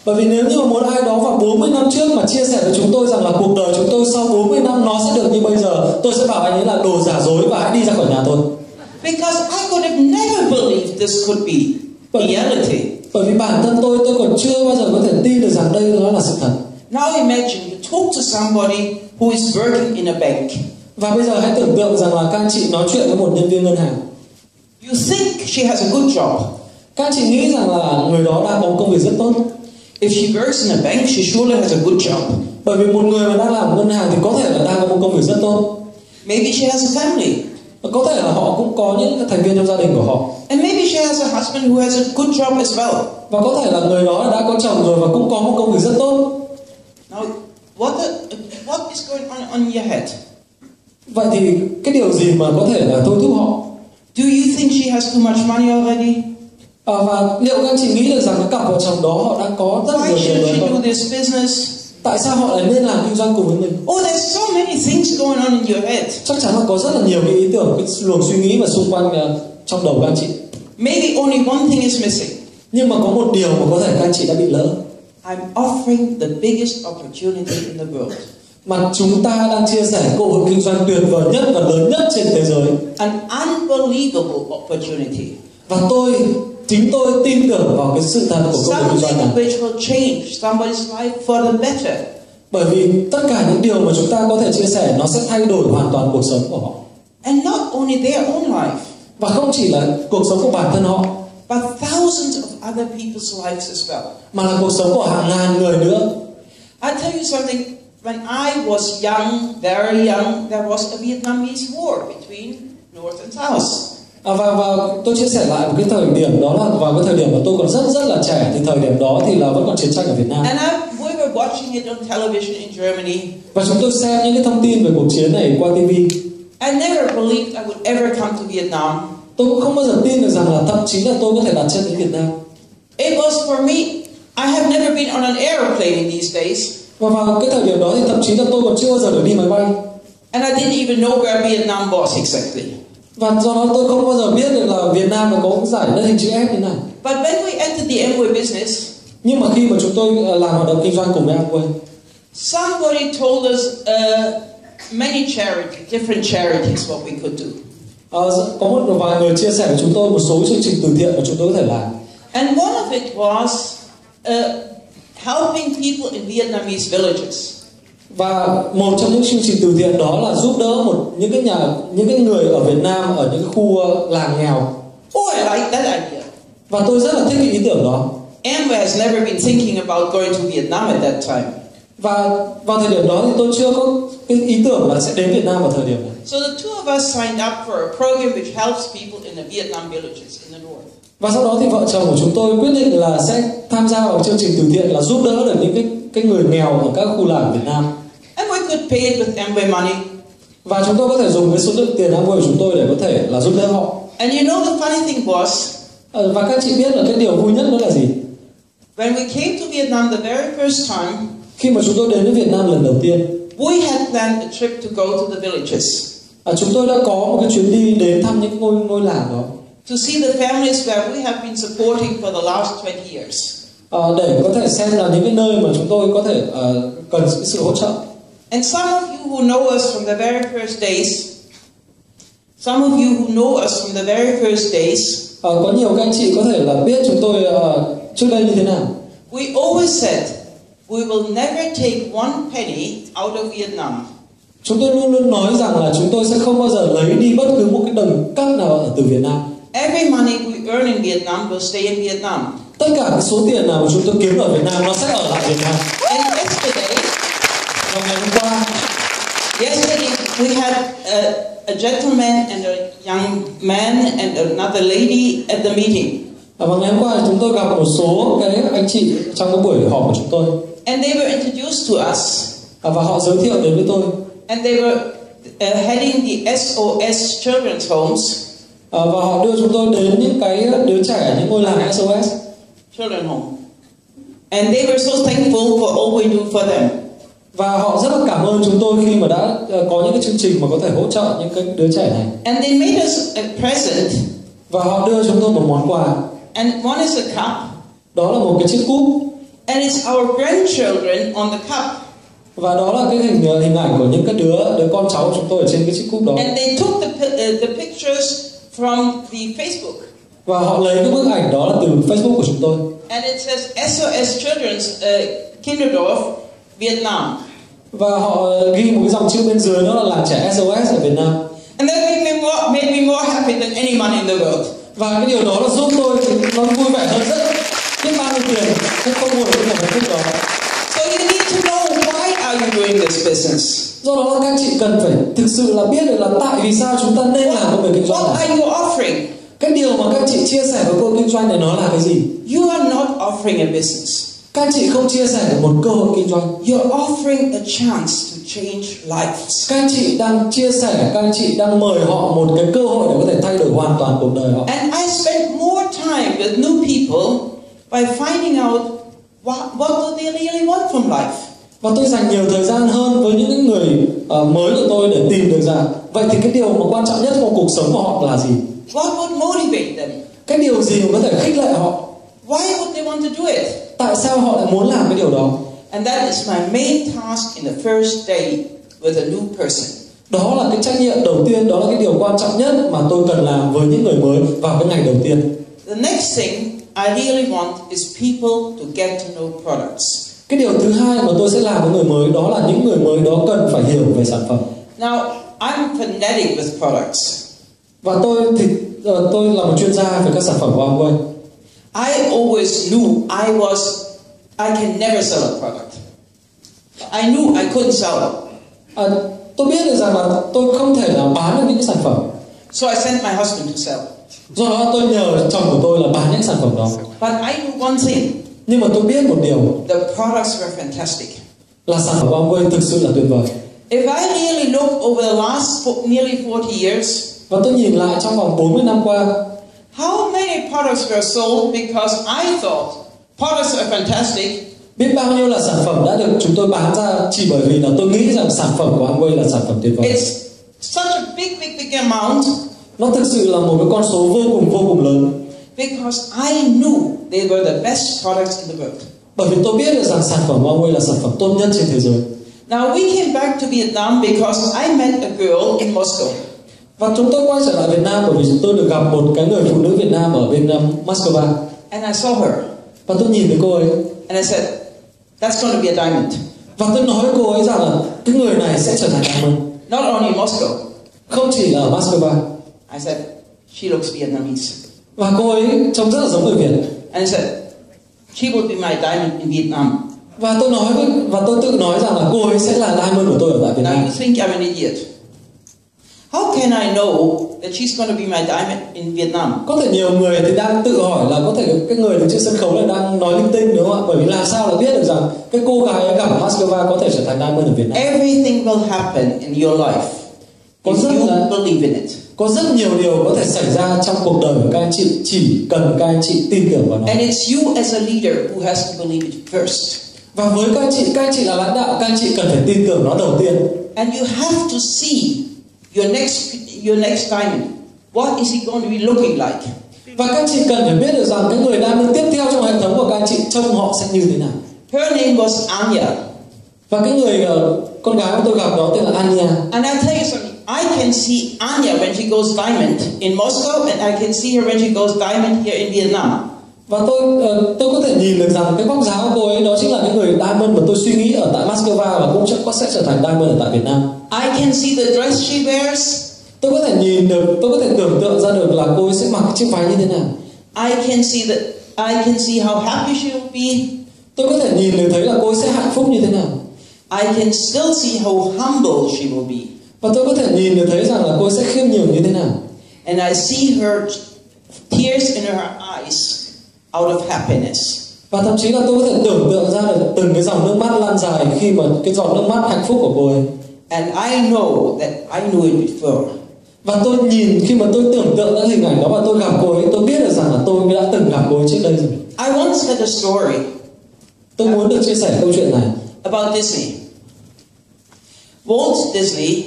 Bởi vì nếu như mà một ai đó vào 40 năm trước mà chia sẻ với chúng tôi rằng là cuộc đời chúng tôi sau 40 năm nó sẽ được như bây giờ, tôi sẽ bảo anh ấy là đồ giả dối và hãy đi ra khỏi nhà tôi. Because I could have never believed this could be reality. Bởi vì bản thân tôi còn chưa bao giờ có thể tin được rằng đây nó là sự thật. Now imagine you talk to somebody who is working in a bank. Và bây giờ hãy tưởng tượng rằng là các anh chị nói chuyện với một nhân viên ngân hàng. You think she has a good job. Các anh chị nghĩ rằng là người đó đang có một công việc rất tốt. If she works in a bank, she surely has a good job. Bởi vì một người mà đang làm ở ngân hàng thì có thể là đang có một công việc rất tốt. Maybe she has a family. Có thể là họ cũng có những thành viên trong gia đình của họ. And maybe she has a husband who has a good job as well. Và có thể là người đó đã có chồng rồi và cũng có một công việc rất tốt. Now, what is going on in your head? Vậy thì cái điều gì mà có thể là thôi thúc họ? Do you think she has too much money already? Và liệu các anh chị nghĩ được rằng cái cặp vợ chồng đó họ đã có rất nhiều tiền rồi không? Why should she do this business? Tại sao họ lại nên làm kinh doanh cùng với mình? Oh, there's so many things going on in your head. Chắc chắn là có rất là nhiều cái ý tưởng, cái luồng suy nghĩ và xung quanh trong đầu các anh chị. Maybe only one thing is missing. Nhưng mà có một điều mà có thể các anh chị đã bị lỡ. I'm offering the biggest opportunity in the world. Mà chúng ta đang chia sẻ cơ hội kinh doanh tuyệt vời nhất và lớn nhất trên thế giới. An unbelievable opportunity. Và chính tôi tin tưởng vào cái sự thật của công việc kinh doanh này. Something which will change somebody's life for the better. Bởi vì tất cả những điều mà chúng ta có thể chia sẻ nó sẽ thay đổi hoàn toàn cuộc sống của họ. And not only their own life. Và không chỉ là cuộc sống của bản thân họ, but thousands of other people's lives as well. Mà là cuộc sống của hàng ngàn người nữa. I'll tell you something when I was young, very young, there was a Vietnamese war between North and South. Và tôi chia sẻ lại một cái thời điểm đó là vào cái thời điểm mà tôi còn rất là trẻ, thì thời điểm đó thì là vẫn còn chiến tranh ở Việt Nam. And we were watching it on television in Germany. Và chúng tôi xem những cái thông tin về cuộc chiến này qua TV. I never believed I would ever come to Vietnam. Tôi cũng không bao giờ tin được rằng là thậm chí là tôi có thể đặt chân đến Việt Nam. It was for me. I have never been on an airplane in these days. Và vào cái thời điểm đó thì thậm chí là tôi còn chưa bao giờ được đi máy bay. And I didn't even know where Vietnam was exactly. Và do đó tôi không bao giờ biết được là Việt Nam nó có cái giải đất hình chữ S như này. But when we entered the Amway business, nhưng mà khi mà chúng tôi làm hoạt động kinh doanh cùng với Amway, somebody told us many charities, different charities, what we could do. Có một vài người chia sẻ với chúng tôi một số chương trình từ thiện mà chúng tôi có thể làm. And one of it was helping people in Vietnamese villages. Và một trong những chương trình từ thiện đó là giúp đỡ những cái người ở Việt Nam ở những cái khu làng nghèo. Oh, I like that idea. Và tôi rất là thích cái ý tưởng đó. Amway has never been thinking about going to Vietnam at that time. Và vào thời điểm đó thì tôi chưa có cái ý tưởng là sẽ đến Việt Nam vào thời điểm này. So the two of us signed up for a program which helps people in the Vietnam villages in the north. Và sau đó thì vợ chồng của chúng tôi quyết định là sẽ tham gia vào chương trình từ thiện là giúp đỡ được những cái người nghèo ở các khu làng Việt Nam. And we could pay it with Amway money. Và chúng tôi có thể dùng cái số lượng tiền Amway của chúng tôi để có thể là giúp đỡ họ. And you know the funny thing was, và các chị biết là cái điều vui nhất đó là gì? When we came to Vietnam the very first time, khi mà chúng tôi đến với Việt Nam lần đầu tiên, we had planned a trip to go to the villages. Chúng tôi đã có một cái chuyến đi đến thăm những ngôi làng đó. To see the families where we have been supporting for the last 20 years. Để có thể xem là những cái nơi mà chúng tôi có thể cần sự hỗ trợ. And some of you who know us from the very first days, có nhiều các anh chị có thể là biết chúng tôi trước đây như thế nào. We always said we will never take one penny out of Vietnam. Chúng tôi luôn luôn nói rằng là chúng tôi sẽ không bao giờ lấy đi bất cứ một cái đồng cắc nào từ Việt Nam. Every money we earn in Vietnam will stay in Vietnam. Tất cả cái số tiền nào mà chúng tôi kiếm ở Việt Nam nó sẽ ở lại Việt Nam. And yesterday, vào ngày hôm qua, we had a gentleman and a young man and another lady at the meeting. Và ngày hôm qua chúng tôi gặp một số cái anh chị trong cái buổi họp của chúng tôi. And they were introduced to us. Và họ giới thiệu đến với tôi. And they were heading the SOS Children's Homes. Và họ đưa chúng tôi đến những cái đứa trẻ, những ngôi làng SOS Children Home. And they were so thankful for all we do for them. Và họ rất là cảm ơn chúng tôi khi mà đã có những cái chương trình mà có thể hỗ trợ những cái đứa trẻ này. And they made us a present. Và họ đưa chúng tôi một món quà. And one is a cup. Đó là một cái chiếc cúp. And it's our grandchildren on the cup. Và đó là cái hình ảnh của những cái đứa con cháu của chúng tôi ở trên cái chiếc cúp đó. And they took the pictures from the Facebook. Và họ lấy cái bức ảnh đó là từ Facebook của chúng tôi. And it says SOS Children's Kinderdorf, Vietnam. Và họ ghi một cái dòng chữ bên dưới đó là làng trẻ SOS ở Việt Nam. And that made me more happy than any money in the world. Và cái điều đó là giúp tôi nó vui vẻ hơn rất biết bao nhiêu tiền cũng không mua được cái hạnh phúc đó. So you need to know why are you doing this business. Do đó là các chị cần phải thực sự là biết được là tại vì sao chúng ta nên làm công việc kinh doanh này. What are you offering? Cái điều mà các chị chia sẻ với cô kinh doanh này nó là cái gì? You are not offering a business. Các chị không chia sẻ được một cơ hội kinh doanh. You're offering a chance to change lives. Các chị đang chia sẻ, các chị đang mời họ một cái cơ hội để có thể thay đổi hoàn toàn cuộc đời họ. And I spend more time with new people by finding out what do they really want from life. Và tôi dành nhiều thời gian hơn với những người mới của tôi để tìm được rằng vậy thì cái điều mà quan trọng nhất trong cuộc sống của họ là gì? What would motivate them? Cái điều gì mà có thể khích lệ họ? Why would they want to do it? Tại sao họ lại muốn làm cái điều đó? And that is my main task in the first day with a new person. Đó là cái trách nhiệm đầu tiên, đó là cái điều quan trọng nhất mà tôi cần làm với những người mới vào cái ngày đầu tiên. The next thing I really want is people to get to know products. Cái điều thứ hai mà tôi sẽ làm với người mới đó là những người mới đó cần phải hiểu về sản phẩm. Now, I'm fanatic with products. Và tôi là một chuyên gia về các sản phẩm của Amway. I always knew I can never sell a product. I knew I couldn't sell them. Tôi biết được rằng là tôi không thể nào bán được những sản phẩm. So I sent my husband to sell. Do đó tôi nhờ chồng của tôi là bán những sản phẩm đó. But I knew one thing. Nhưng mà tôi biết một điều. The products were fantastic. Là sản phẩm Amway thực sự là tuyệt vời. If I really look over the last nearly 40 years, và tôi nhìn lại trong vòng 40 năm qua, how many products were sold because I thought products are fantastic. Biết bao nhiêu là sản phẩm đã được chúng tôi bán ra chỉ bởi vì là tôi nghĩ rằng sản phẩm của Amway là sản phẩm tuyệt vời. It's such a big amount. Nó thực sự là một cái con số vô cùng lớn. Because I knew they were the best products in the world. Bởi vì tôi biết được rằng sản phẩm Amway là sản phẩm tốt nhất trên thế giới. Now we came back to Vietnam because I met a girl in Moscow. Và chúng tôi quay trở lại Việt Nam bởi vì tôi được gặp một cái người phụ nữ Việt Nam ở bên Moscow. And I saw her. Và tôi nhìn thấy cô ấy. And I said, that's going to be a diamond. Và tôi nói với cô ấy rằng là cái người này sẽ trở thành diamond. Not only in Moscow. Không chỉ là ở Moscow. I said, she looks Vietnamese. Và cô ấy trông rất là giống người Việt. And I said, she will be my diamond in Vietnam. Và tôi tự nói rằng là cô ấy sẽ là diamond của tôi ở tại Việt Nam. Now you think I'm an idiot. How can I know that she's going to be my diamond in Vietnam? Có thể nhiều người thì đang tự hỏi là có thể cái người đứng trên sân khấu này đang nói linh tinh đúng không ạ? Bởi vì làm sao là biết được rằng cái cô gái ấy gặp ở Moscow có thể trở thành diamond ở Việt Nam? Everything will happen in your life if you believe in it. Có rất nhiều điều có thể xảy ra trong cuộc đời của các anh chị, chỉ cần các anh chị tin tưởng vào nó. And it's you as a leader who has to believe it first. Và với các anh chị là lãnh đạo, các anh chị cần phải tin tưởng nó đầu tiên. And you have to see your next diamond. What is he going to be looking like? Và các anh chị cần phải biết được rằng cái người diamond tiếp theo trong hệ thống của các anh chị trông họ sẽ như thế nào. Her name was Anya. Và cái người con gái mà tôi gặp đó tên là Anya. And I tell you something, I can see Anya when she goes diamond in Moscow, and I can see her when she goes diamond here in Vietnam. Và tôi có thể nhìn được rằng cái vóc dáng của cô ấy đó chính là cái người diamond mà tôi suy nghĩ ở tại Moscow và cũng sẽ trở thành diamond ở tại Việt Nam. I can see the dress she wears. Tôi có thể nhìn được, tôi có thể tưởng tượng ra được là cô ấy sẽ mặc chiếc váy như thế nào. I can see how happy she will be. Tôi có thể nhìn được thấy là cô ấy sẽ hạnh phúc như thế nào. I can still see how humble she will be. Và tôi có thể nhìn được thấy rằng là cô ấy sẽ khiêm nhường như thế nào. And I see her tears in her eyes out of happiness. Và thậm chí là tôi có thể tưởng tượng ra được từng cái dòng nước mắt lan dài khi mà cái giọt nước mắt hạnh phúc của cô ấy. And I know that I knew it before. Và tôi nhìn khi mà tôi tưởng tượng ra hình ảnh đó và tôi gặp cô ấy, tôi biết được rằng là tôi đã từng gặp cô ấy trước đây rồi. I once had a story. Tôi muốn được chia sẻ câu chuyện này about Disney. Walt Disney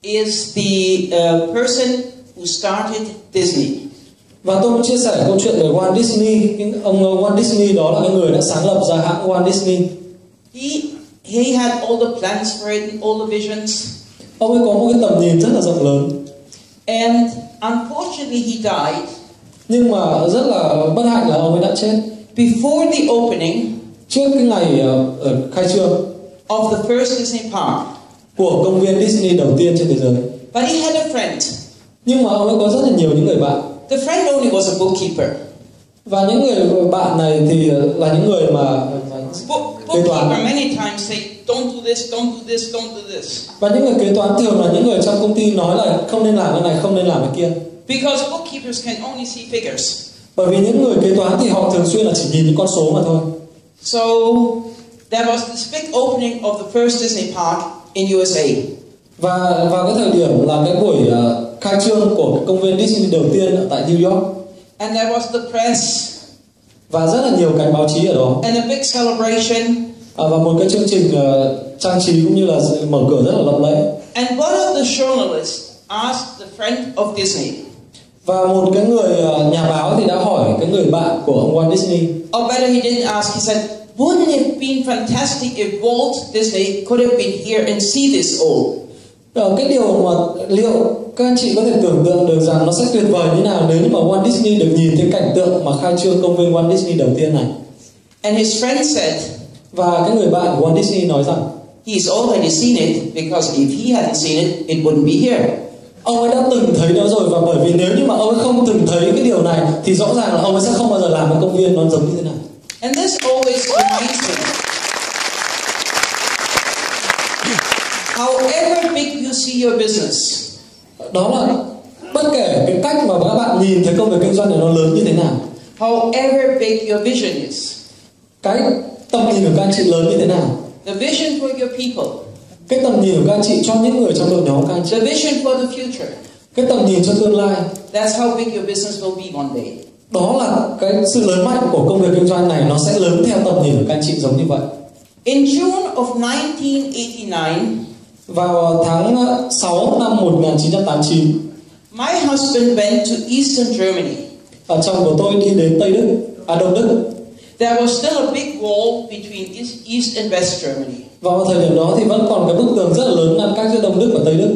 is the person who started Disney. Và tôi muốn chia sẻ câu chuyện về Walt Disney. Ông Walt Disney đó là cái người đã sáng lập ra hãng Walt Disney. He had all the plans for it, all the visions. Ông ấy có một cái tầm nhìn rất là rộng lớn. And unfortunately he died. Nhưng mà rất là bất hạnh là ông ấy đã chết. Before the opening, trước cái ngày khai trương of the first Disney park, của công viên Disney đầu tiên trên thế giới. But he had a friend. Nhưng mà ông ấy có rất là nhiều những người bạn. The friend only was a bookkeeper. Và những người bạn này thì là những người mà kế toán. Many times say don't do this, don't do this, don't do this. Và những người kế toán thường là những người trong công ty nói là không nên làm cái này, không nên làm cái kia. Because bookkeepers can only see figures. Bởi vì những người kế toán thì họ thường xuyên là chỉ nhìn những con số mà thôi. So there was this big opening of the first Disney park in USA. Và vào cái thời điểm là cái buổi khai trương của cái công viên Disney đầu tiên ở tại New York. And there was the press. Và rất là nhiều cánh báo chí ở đó. And a big celebration. Và một cái chương trình trang trí cũng như là mở cửa rất là lộng lẫy. And one of the journalists asked the friend of Disney. Và một cái người nhà báo thì đã hỏi cái người bạn của ông Walt Disney. Or better, he didn't ask. He said, "Wouldn't it have been fantastic if Walt Disney could have been here and see this all?" Cái điều mà liệu các anh chị có thể tưởng tượng được rằng nó sẽ tuyệt vời như nào nếu như mà Walt Disney được nhìn thấy cảnh tượng mà khai trương công viên Walt Disney đầu tiên này. And his friend said, và cái người bạn của Walt Disney nói rằng he's already seen it because if he hadn't seen it, it wouldn't be here. Ông ấy đã từng thấy nó rồi, và bởi vì nếu như mà ông ấy không từng thấy cái điều này thì rõ ràng là ông ấy sẽ không bao giờ làm cái công viên nó giống như thế này. And this always reminds me, however big you see your business, Đó là bất kể cái cách mà các bạn nhìn thấy công việc kinh doanh này nó lớn như thế nào, however big your vision is, cái tầm nhìn của các anh chị lớn như thế nào, the vision for your people, cái tầm nhìn của các anh chị cho những người trong đội nhóm của các anh chị, the vision for the future, cái tầm nhìn cho tương lai, that's how big your business will be one day. đó là cái sự lớn mạnh của công việc kinh doanh này, nó sẽ lớn theo tầm nhìn của các anh chị giống như vậy. In June of 1989, Vào tháng 6 năm 1989, my husband went to Eastern Germany. chồng của tôi đi đến Đông Đức. There was still a big wall between East and West Germany. Và vào thời điểm đó thì vẫn còn cái bức tường rất là lớn ngăn cách giữa Đông Đức và Tây Đức.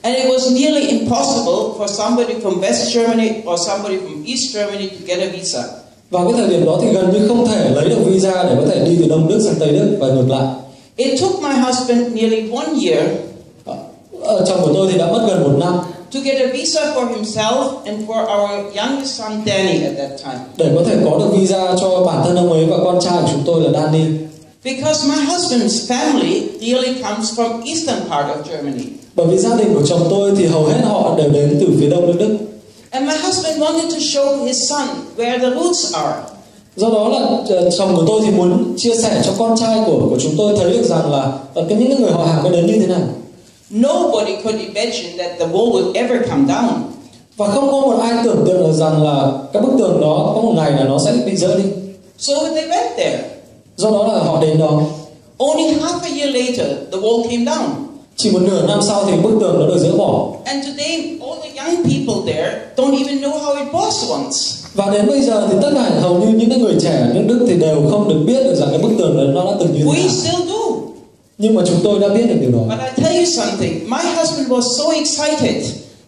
And it was nearly impossible for somebody from West Germany or somebody from East Germany to get a visa. Vào cái thời điểm đó thì gần như không thể lấy được visa để có thể đi từ Đông Đức sang Tây Đức và ngược lại. It took my husband nearly 1 year Chồng của tôi thì đã mất gần 1 năm to get a visa for himself and for our youngest son Danny at that time. để có thể có được visa cho bản thân ông ấy và con trai của chúng tôi là Danny. Because my husband's family really comes from eastern part of Germany. Bởi vì gia đình của chồng tôi thì hầu hết họ đều đến từ phía đông nước Đức. And my husband wanted to show his son where the roots are. Do đó là chồng của tôi thì muốn chia sẻ cho con trai của chúng tôi thấy được rằng là những người họ hàng mới đến như thế nào. Nobody could imagine that the wall would ever come down. Và không có một ai tưởng tượng được rằng là cái bức tường đó có một ngày là nó sẽ bị dỡ đi. So they went there. Do đó là họ đến đó. Only half a year later, the wall came down. Chỉ một nửa năm sau thì bức tường nó được dỡ bỏ. And today, all the young people there don't even know how it was once. Và đến bây giờ thì tất cả hầu như những người trẻ ở nước Đức thì đều không được biết được rằng cái bức tường đó nó đã từng như thế We nào. still do. Nhưng mà chúng tôi đã biết được điều đó. But I tell you something, my husband was so excited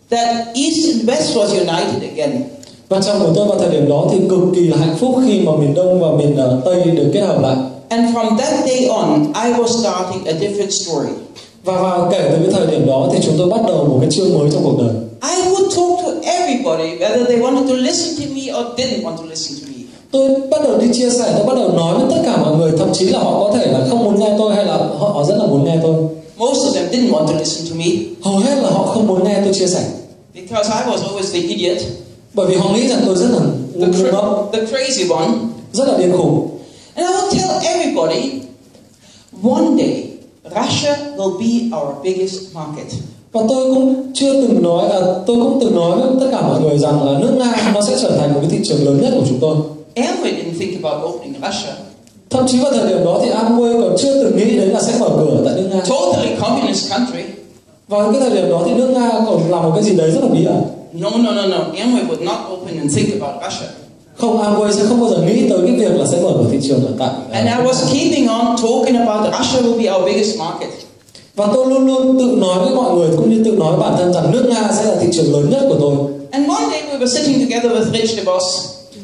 that East and West was united again. Và chồng của tôi vào thời điểm đó thì cực kỳ là hạnh phúc khi mà miền Đông và miền Tây được kết hợp lại. And from that day on, I was starting a different story. Và vào kể từ cái thời điểm đó thì chúng tôi bắt đầu một cái chương mới trong cuộc đời. I would talk to everybody, whether they wanted to listen to me or didn't want to listen to me. Tôi bắt đầu đi chia sẻ, tôi bắt đầu nói với tất cả mọi người, thậm chí là họ có thể là không muốn nghe tôi hay là họ rất là muốn nghe tôi. Most of them didn't want to listen to me. Hầu hết là họ không muốn nghe tôi chia sẻ. Because I was always the idiot. Bởi vì họ nghĩ rằng tôi rất là ngu ngốc, the crazy one. rất là điên khùng. And I would tell everybody, one day, Russia will be our biggest market. Và tôi cũng từng nói với tất cả mọi người rằng là nước Nga nó sẽ trở thành một cái thị trường lớn nhất của chúng tôi. Amway didn't think about opening Russia. Thậm chí vào thời điểm đó thì Amway còn chưa từng nghĩ đến là sẽ mở cửa tại nước Nga. Totally communist country. Vào cái thời điểm đó thì nước Nga còn làm một cái gì đấy rất là bí ẩn. No. Amway would not open and think about Russia. Không, Amway sẽ không bao giờ nghĩ tới cái việc là sẽ mở cửa thị trường ở tại. And I was keeping on talking about Russia will be our biggest market. Và tôi luôn luôn tự nói với mọi người cũng như tự nói với bản thân rằng nước Nga sẽ là thị trường lớn nhất của tôi. And one day we were sitting together with Rich DeVos.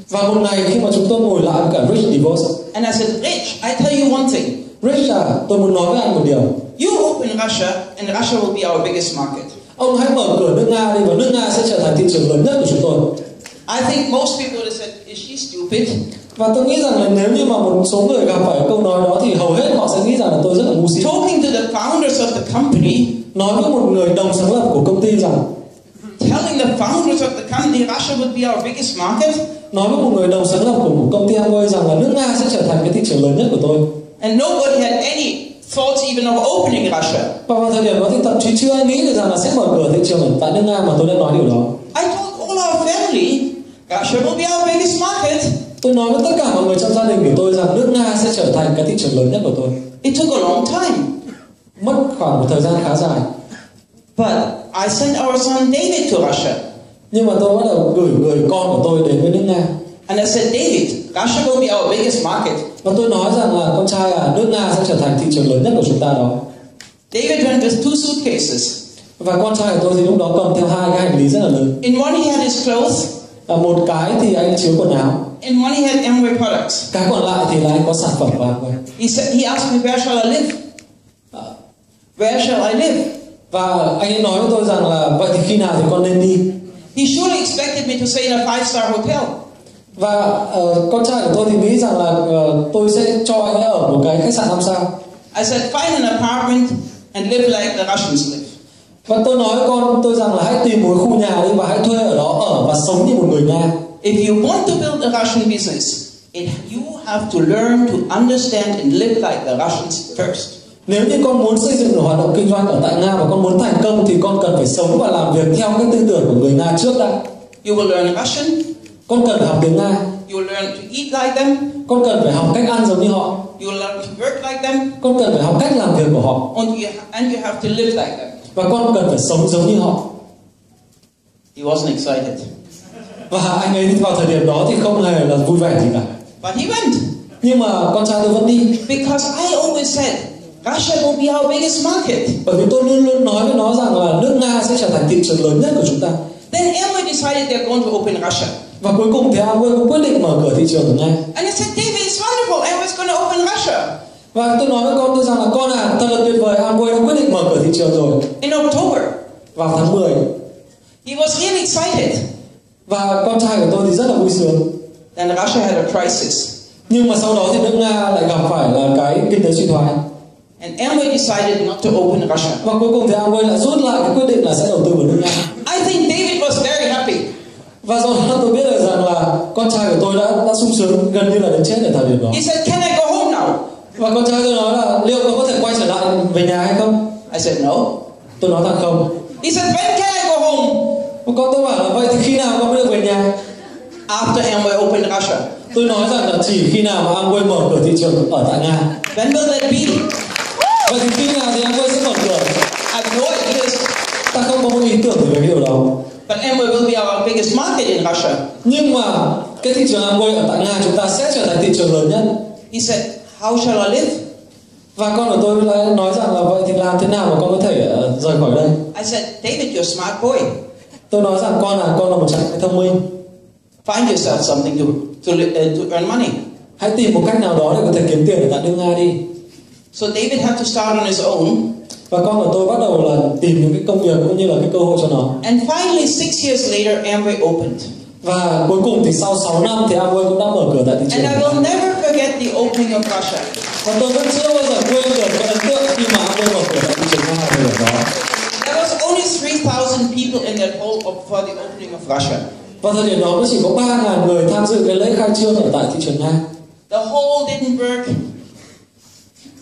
Và một ngày khi mà chúng tôi ngồi lại với cả Rich DeVos. And I said, Rich, I tell you one thing. Rich tôi muốn nói với anh một điều. You open Russia and Russia will be our biggest market. Ông hãy mở cửa nước Nga đi và nước Nga sẽ trở thành thị trường lớn nhất của chúng tôi. I think most people would have said, is she stupid? Và tôi nghĩ rằng là nếu như mà một số người gặp phải câu nói đó thì hầu hết họ sẽ nghĩ rằng là tôi rất là ngu si. Talking to the founders of the company, nói với một người đồng sáng lập của công ty rằng, telling the founders of the company Russia would be our biggest market. Nói với một người đồng sáng lập của một công ty Amway rằng là nước Nga sẽ trở thành cái thị trường lớn nhất của tôi. And nobody had any thoughts even of opening Russia. Và vào thời điểm đó thì thậm chí chưa ai nghĩ được rằng là sẽ mở cửa thị trường ở tại nước Nga mà tôi đã nói điều đó. I told all our family Russia will be our biggest market. Tôi nói với tất cả mọi người trong gia đình của tôi rằng nước Nga sẽ trở thành cái thị trường lớn nhất của tôi. It took a long time. Mất khoảng một thời gian khá dài. But I sent our son David to Russia. Nhưng mà tôi bắt đầu gửi người con của tôi đến với nước Nga. And I said, David, Russia will be our biggest market. Và tôi nói rằng là con trai nước Nga sẽ trở thành thị trường lớn nhất của chúng ta đó. David went with 2 suitcases. Và con trai của tôi thì lúc đó cầm theo 2 cái hành lý rất là lớn. In one he had his clothes. Một cái thì anh chứa quần áo. In one he had Amway products. Cái còn lại thì là anh có sản phẩm của Amway. He asked me, where shall I live? Where shall I live? Và anh ấy nói với tôi rằng là vậy thì khi nào thì con nên đi? He surely expected me to stay in a 5-star hotel. Và con trai của tôi thì nghĩ rằng là tôi sẽ cho anh ấy ở một cái khách sạn 5 sao. I said, find an apartment and live like the Russians live. Và tôi nói với con tôi rằng là hãy tìm một khu nhà đi và hãy thuê ở đó ở và sống như một người Nga. If you want to build a Russian business, you have to learn to understand and live like the Russians first. Nếu như con muốn xây dựng một hoạt động kinh doanh ở tại Nga và con muốn thành công thì con cần phải sống và làm việc theo cái tư tưởng của người Nga trước đã. You will learn Russian. Con cần phải học tiếng Nga. You will learn to eat like them. Con cần phải học cách ăn giống như họ. You will learn to work like them. Con cần phải học cách làm việc của họ. And you have to live like them. Và con cần phải sống giống như họ. He wasn't excited. Và anh ấy vào thời điểm đó thì không hề là vui vẻ gì cả. But he went. Nhưng mà con trai tôi vẫn đi. Because I always said, Russia will be our biggest market. Bởi vì tôi luôn luôn nói với nó rằng là nước Nga sẽ trở thành thị trường lớn nhất của chúng ta. Then Amway decided they're going to open Russia. Và cuối cùng thì Amway cũng quyết định mở cửa thị trường ở Nga. And I said, David, it's wonderful. Amway's going to open Russia. Và tôi nói với con tôi rằng là con thật là tuyệt vời, Amway đã quyết định mở cửa thị trường rồi. In October. Vào tháng 10. He was really excited. Và con trai của tôi thì rất là vui sướng. Then Russia had a crisis. Nhưng mà sau đó thì nước Nga lại gặp phải là cái kinh tế suy thoái. And Amway decided not to open Russia. Và cuối cùng thì Amway lại rút lại cái quyết định là sẽ đầu tư vào nước Nga. I think David was very happy. Và do đó tôi biết được rằng là con trai của tôi đã sung sướng gần như là đến chết ở thời điểm đó. He said, can I go home now? Và con trai tôi nói là liệu con có thể quay trở lại về nhà hay không? I said, no. Tôi nói rằng không. He said, when can I go home? Và con tôi bảo là vậy thì khi nào con mới được về nhà? After Amway opened Russia. Tôi nói rằng là chỉ khi nào mà Amway mở cửa thị trường ở tại Nga. When will that be? Vậy thì khi nào thì Amway sẽ mở cửa? I have no ideas. Ta không có một ý tưởng gì về cái điều đó. But Amway will be our biggest market in Russia. Nhưng mà cái thị trường Amway ở tại Nga chúng ta sẽ trở thành thị trường lớn nhất. He said, how shall I live? Và con của tôi lại nói rằng là vậy thì làm thế nào mà con có thể rời khỏi đây? I said, David, you're a smart boy. Tôi nói rằng con là một chàng trai thông minh. Find yourself something to earn money. Hãy tìm một cách nào đó để có thể kiếm tiền ở tại nước Nga đi. So David had to start on his own. Và con của tôi bắt đầu là tìm những cái công việc cũng như là cái cơ hội cho nó. And finally, 6 years later, Amway opened. Và cuối cùng thì sau 6 năm thì Amway cũng đã mở cửa tại thị trường. And I will never forget the opening of Russia. Và tôi vẫn chưa bao giờ quên được cái ấn tượng khi mà Amway mở cửa tại thị trường Nga thời điểm đó. There was only 3,000 people in that hall for the opening of Russia. Và thời điểm đó mới chỉ có 3.000 người tham dự cái lễ khai trương ở tại thị trường Nga. The hall didn't work.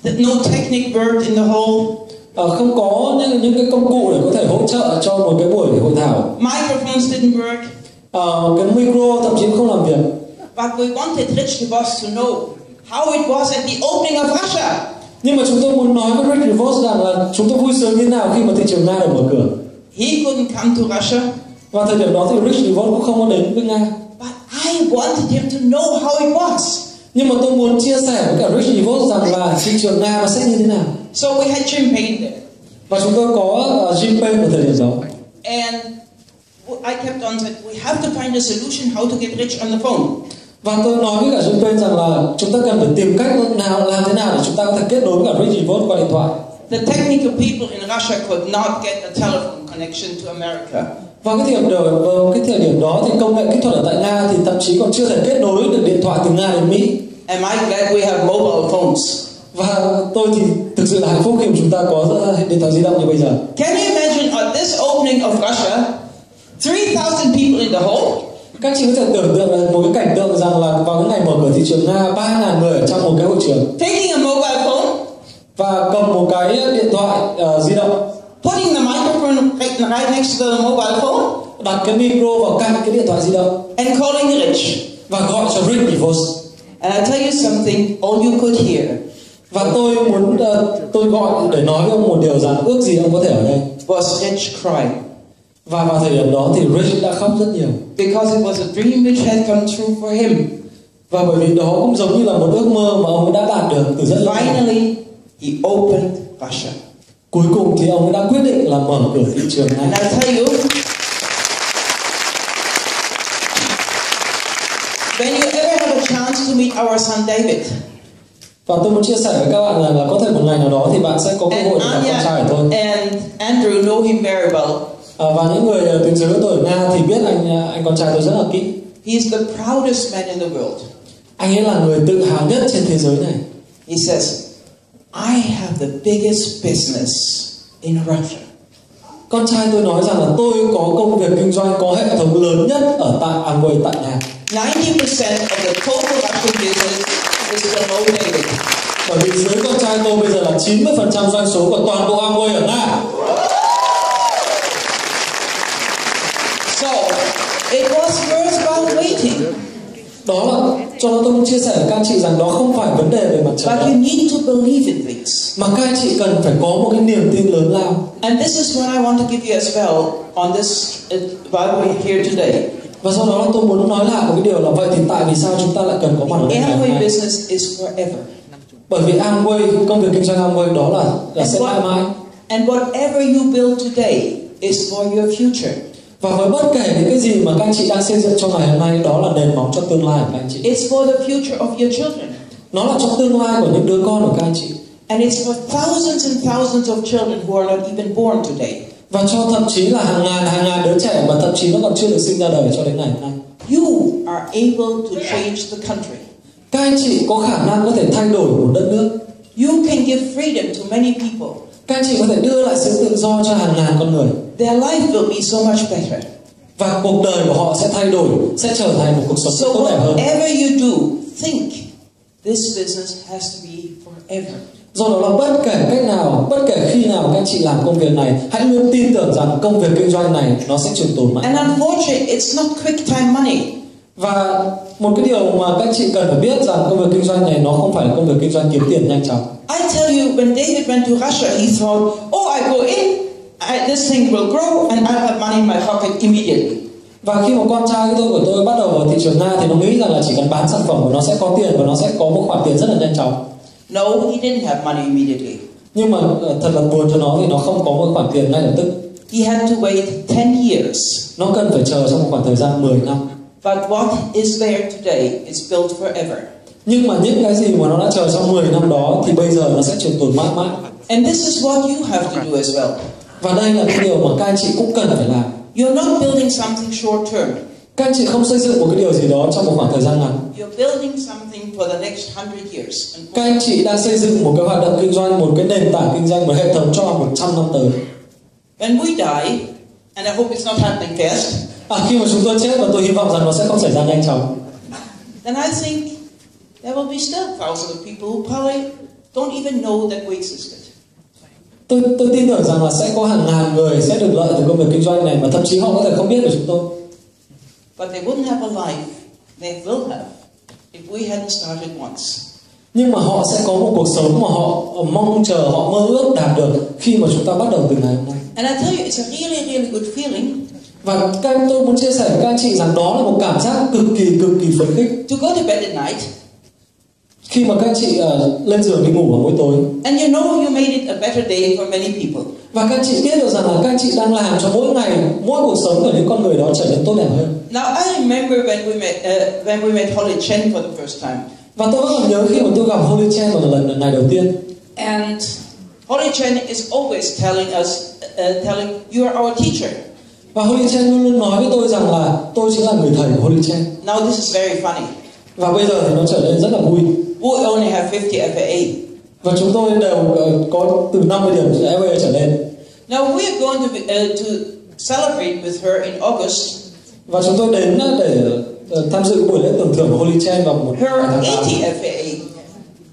No technique worked in the hall. Không có những cái công cụ để có thể hỗ trợ cho một cái buổi để hội thảo. Microphones didn't work. Cái micro thậm chí không làm việc. But we wanted Rich DeVos to know how it was at the opening of Russia. Nhưng mà chúng tôi muốn nói với Rich DeVos rằng là chúng tôi vui sướng như nào khi mà thị trường Nga được mở cửa. He couldn't come to Russia. Và thời điểm đó thì Rich DeVos cũng không có đến với Nga. But I wanted him to know how it was. Nhưng mà tôi muốn chia sẻ với cả Rich DeVos rằng là thị trường Nga nó sẽ như thế nào. So we had champagne there. Và chúng tôi có champagne vào thời điểm đó. And I kept on saying, we have to find a solution how to get Rich on the phone. Và tôi nói với cả champagne rằng là chúng ta cần phải tìm cách làm thế nào để chúng ta có thể kết nối với cả Rich DeVos qua điện thoại. The technical people in Russia could not get a telephone connection to America. Vào cái thời điểm đó thì công nghệ kỹ thuật ở tại Nga thì thậm chí còn chưa thể kết nối được điện thoại từ Nga đến Mỹ. Am I glad we have mobile phones? Và tôi thì thực sự là hạnh phúc khi chúng ta có điện thoại di động như bây giờ. Can you imagine at this opening of Russia, 3,000 people in the hall? Các chị có thể tưởng tượng là một cái cảnh tượng rằng là vào cái ngày mở cửa thị trường Nga 3.000 người ở trong một cái hội trường. Taking a mobile phone. Và cầm một cái điện thoại di động. Putting the microphone right next to the mobile phone. Đặt cái micro vào cạnh cái điện thoại di động. And calling Rich. Và gọi cho Rich DeVos. And I tell you something, all you could hear. Và tôi gọi để nói với ông một điều rằng ước gì ông có thể ở đây. Was Rich crying. Và vào thời điểm đó thì Rich đã khóc rất nhiều. Because it was a dream which had come true for him. Và bởi vì đó cũng giống như là một ước mơ mà ông đã đạt được từ rất lâu. Finally, he opened Russia. Cuối cùng thì ông đã quyết định là mở cửa thị trường này. And I tell you, when you ever have a chance to meet our son David, Và tôi muốn chia sẻ với các bạn rằng là có thể một ngày nào đó thì bạn sẽ có cơ hội để gặp con trai của tôi. And Andrew know him very well. Và những người từng dưới tôi ở Nga thì biết anh con trai tôi rất là kỹ. He is the proudest man in the world. Anh ấy là người tự hào nhất trên thế giới này. He says, I have the biggest business in Russia. Con trai tôi nói rằng là tôi có công việc kinh doanh có hệ thống lớn nhất ở tại Amway tại Nga. 90% of the total Russian business is promoted. Bởi vì dưới con trai tôi bây giờ là 90% doanh số của toàn bộ Amway ở Nga. So it was worthwhile waiting. Đó là cho nên tôi muốn chia sẻ với các anh chị rằng đó không phải vấn đề về mặt trời But đất, you need to believe in things. mà các anh chị cần phải có một cái niềm tin lớn lao. And this is what I want to give you as well on this Bible here today. Và sau đó tôi muốn nói lại một cái điều là vậy thì tại vì sao chúng ta lại cần có mặt ở đây ngày hôm Amway nay? business is forever. Bởi vì Amway, công việc kinh doanh Amway đó là sẽ mãi mãi. And whatever you build today is for your future. Và với bất kể những cái gì mà các anh chị đang xây dựng cho ngày hôm nay, đó là nền móng cho tương lai của các anh chị. It's for the future of your children. Nó là cho tương lai của những đứa con của các anh chị. And it's for thousands and thousands of children who are not even born today. Và cho thậm chí là hàng ngàn đứa trẻ mà thậm chí nó còn chưa được sinh ra đời cho đến ngày hôm nay. You are able to change the country. Các anh chị có khả năng có thể thay đổi một đất nước. You can give freedom to many people. Các anh chị có thể đưa lại sự tự do cho hàng ngàn con người. Their life will be so much better. Và cuộc đời của họ sẽ thay đổi, sẽ trở thành một cuộc sống So tốt đẹp hơn. whatever you do, think this business has to be forever. Do đó là bất kể cách nào, bất kể khi nào các anh chị làm công việc này, hãy luôn tin tưởng rằng công việc kinh doanh này nó sẽ trường tồn mãi. And unfortunately, it's not quick time money. Và một cái điều mà các anh chị cần phải biết rằng công việc kinh doanh này nó không phải là công việc kinh doanh kiếm tiền nhanh chóng. I tell you, when David went to Russia, he thought, oh, I go in, this thing will grow, and I'll have money in my pocket immediately. Và khi một con trai của tôi bắt đầu vào thị trường Nga thì nó nghĩ rằng là chỉ cần bán sản phẩm của nó sẽ có tiền và nó sẽ có một khoản tiền rất là nhanh chóng. No, he didn't have money immediately. Nhưng mà thật là buồn cho nó thì nó không có một khoản tiền ngay lập tức. He had to wait 10 years. Nó cần phải chờ trong một khoảng thời gian 10 năm. But what is there today is built forever. Nhưng mà những cái gì mà nó đã chờ trong 10 năm đó thì bây giờ nó sẽ trường tồn mãi mãi. And this is what you have to do as well. Và đây là cái điều mà các anh chị cũng cần phải làm. You're not building something short term. Các anh chị không xây dựng một cái điều gì đó trong một khoảng thời gian ngắn. You're building something for the next 100 years. Các anh chị đang xây dựng một cái hoạt động kinh doanh, một cái nền tảng kinh doanh, một hệ thống cho 100 năm tới. When we die, and I hope it's not happening fast, Khi mà chúng tôi chết, và tôi hy vọng rằng nó sẽ không xảy ra nhanh chóng, then I think there will be still thousands of people who probably don't even know that we existed. Tôi tin tưởng rằng là sẽ có hàng ngàn người sẽ được lợi từ công việc kinh doanh này mà thậm chí họ có thể không biết về chúng tôi. But they wouldn't have a life they will have if we hadn't started once. Nhưng mà họ sẽ có một cuộc sống mà họ mong chờ, họ mơ ước đạt được khi mà chúng ta bắt đầu từ ngày hôm nay. And I tell you, it's a really, really good feeling. Và tôi muốn chia sẻ với các anh chị rằng đó là một cảm giác cực kỳ phấn khích. To go to bed at night. Khi mà các anh chị lên giường đi ngủ vào mỗi tối. And you know you made it a better day for many people. Và các anh chị biết được rằng là các anh chị đang làm cho mỗi ngày, mỗi cuộc sống của những con người đó trở nên tốt đẹp hơn. Now I remember when we met Holly Chen for the first time. Và tôi vẫn còn nhớ khi mà tôi gặp Holly Chen vào lần này đầu tiên. And Holly Chen is always telling us, you are our teacher. Và Holly Chen luôn luôn nói với tôi rằng là tôi chính là người thầy của Holly Chen. Now this is very funny. Và bây giờ thì nó trở nên rất là vui. We only have 50 FAA. Và chúng tôi đều có từ 50 điểm FAA trở lên. Now we are going to celebrate with her in August. Và chúng tôi đến để tham dự buổi lễ tưởng thưởng của Holly Chen vào một Her tháng 80 FAA.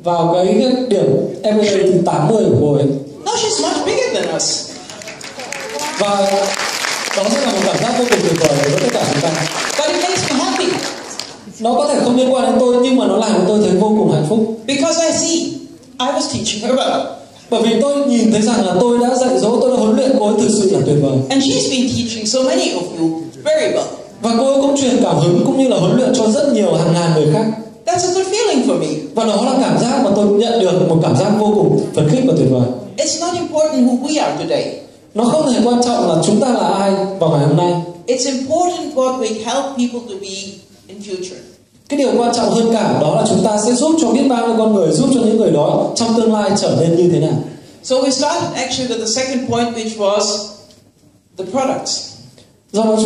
Vào cái điểm FAA thứ 80 của cô ấy. Now she's much bigger than us. Và đó sẽ là một cảm giác vô cùng tuyệt vời đối với tất cả chúng ta. But it makes me happy. Nó có thể không liên quan đến tôi nhưng mà nó làm cho tôi thấy vô cùng hạnh phúc. Because I see I was teaching her well. Bởi vì tôi nhìn thấy rằng là tôi đã dạy dỗ, tôi đã huấn luyện cô ấy thực sự là tuyệt vời. And she's been teaching so many of you very well. Và cô ấy cũng truyền cảm hứng cũng như là huấn luyện cho rất nhiều hàng ngàn người khác. That's a good feeling for me. Và đó là cảm giác mà tôi nhận được, một cảm giác vô cùng phấn khích và tuyệt vời. It's not important who we are today. Nó không hề quan trọng là chúng ta là ai vào ngày hôm nay. It's important what we help people to be in future. Cái điều quan trọng hơn cả đó là chúng ta sẽ giúp cho biết bao nhiêu con người, giúp cho những người đó trong tương lai trở nên như thế nào. So we started actually with the second point, which was the products. Do đó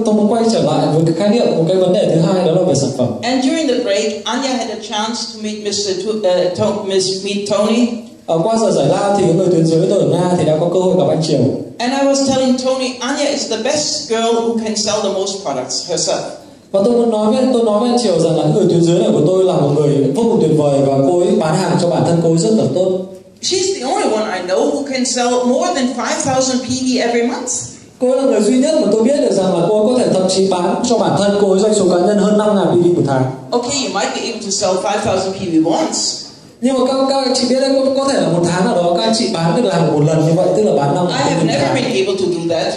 tôi muốn quay trở lại với cái khái niệm, một cái vấn đề thứ hai đó là về sản phẩm. And during the break, Anya had a chance to meet meet Tony. Qua giờ giải lao thì người tuyến dưới tôi ở Nga thì đã có cơ hội gặp anh Triều. And I was telling Tony, Anya is the best girl who can sell the most products herself. Và tôi nói với anh Triều rằng là người tuyến dưới này của tôi là một người vô cùng tuyệt vời và cô ấy bán hàng cho bản thân cô ấy rất là tốt. She's the only one I know who can sell more than 5,000 PV every month. Cô ấy là người duy nhất mà tôi biết được rằng là cô ấy có thể thậm chí bán cho bản thân cô ấy doanh số cá nhân hơn 5.000 PV một tháng. Okay, you might be able to sell 5,000 PV once. Nhưng mà các anh chị biết đấy, có thể là một tháng nào đó các anh chị bán được làm một lần như vậy, tức là bán 5.000 PV. I have never been able to do that.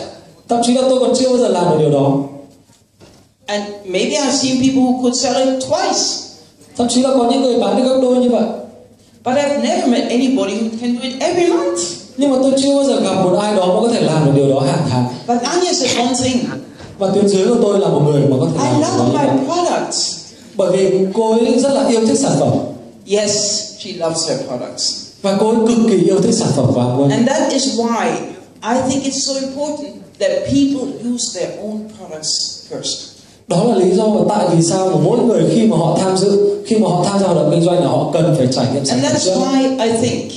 Thậm chí là tôi còn chưa bao giờ làm được điều đó. And maybe I've seen people who could sell it twice. Thậm chí là có những người bán được gấp đôi như vậy. But I've never met anybody who can do it every month. Nhưng mà tôi chưa bao giờ gặp một ai đó mà có thể làm được điều đó hàng tháng. But Anya said one thing. Và tuyến dưới của tôi là một người mà có thể làm I điều love đó. my products. Bởi vì cô ấy rất là yêu thích sản phẩm. Yes, she loves her products. Và cô ấy cực kỳ yêu thích sản phẩm của Amway. And that is why I think it's so important that people use their own products first. Đó là lý do và tại vì sao mà mỗi người khi mà họ tham gia hoạt động kinh doanh là họ cần phải trải nghiệm sản And phẩm that's trước. why I think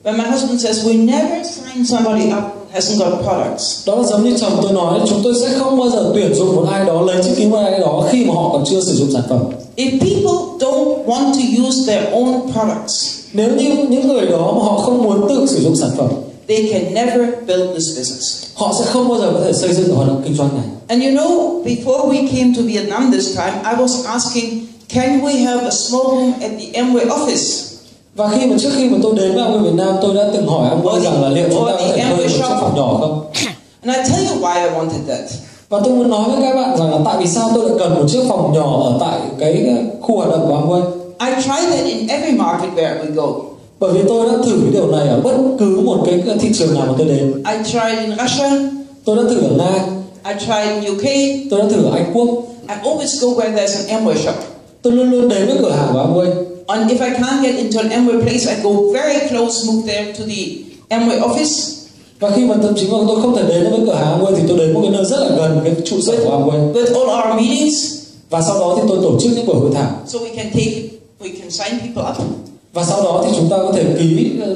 when my husband says we never sign somebody up who hasn't got products. Đó là giống như chồng tôi nói, chúng tôi sẽ không bao giờ tuyển dụng một ai đó, lấy chữ ký một ai đó khi mà họ còn chưa sử dụng sản phẩm. If people don't want to use their own products, Nếu như những người đó mà họ không muốn tự sử dụng sản phẩm, they can never build this business. họ sẽ không bao giờ có thể xây dựng hoạt động kinh doanh này. And you know, before we came to Vietnam this time, I was asking, can we have a small room at the Amway office? Và trước khi mà tôi đến với Amway Việt Nam, tôi đã từng hỏi Amway rằng là liệu chúng ta có thể thuê một chiếc phòng nhỏ không? And I tell you why I wanted that. Và tôi muốn nói với các bạn rằng là tại vì sao tôi lại cần một chiếc phòng nhỏ ở tại cái khu hoạt động của Amway. I tried that in every market where we go. Bởi vì tôi đã thử cái điều này ở bất cứ một cái thị trường nào mà tôi đến. I tried in Russia. Tôi đã thử ở Nga. I tried in UK. Tôi đã thử ở Anh Quốc. I always go where there's an Amway shop. Tôi luôn luôn đến với cửa hàng của Amway. And if I can't get into an Amway place, I go very close, move there to the Amway office. Và khi mà thậm chí mà tôi không thể đến với cửa hàng Amway thì tôi đến một cái nơi rất là gần cái trụ sở của Amway. With all our meetings. Và sau đó thì tôi tổ chức những buổi hội thảo. So we can sign people up. Và sau đó thì chúng ta có thể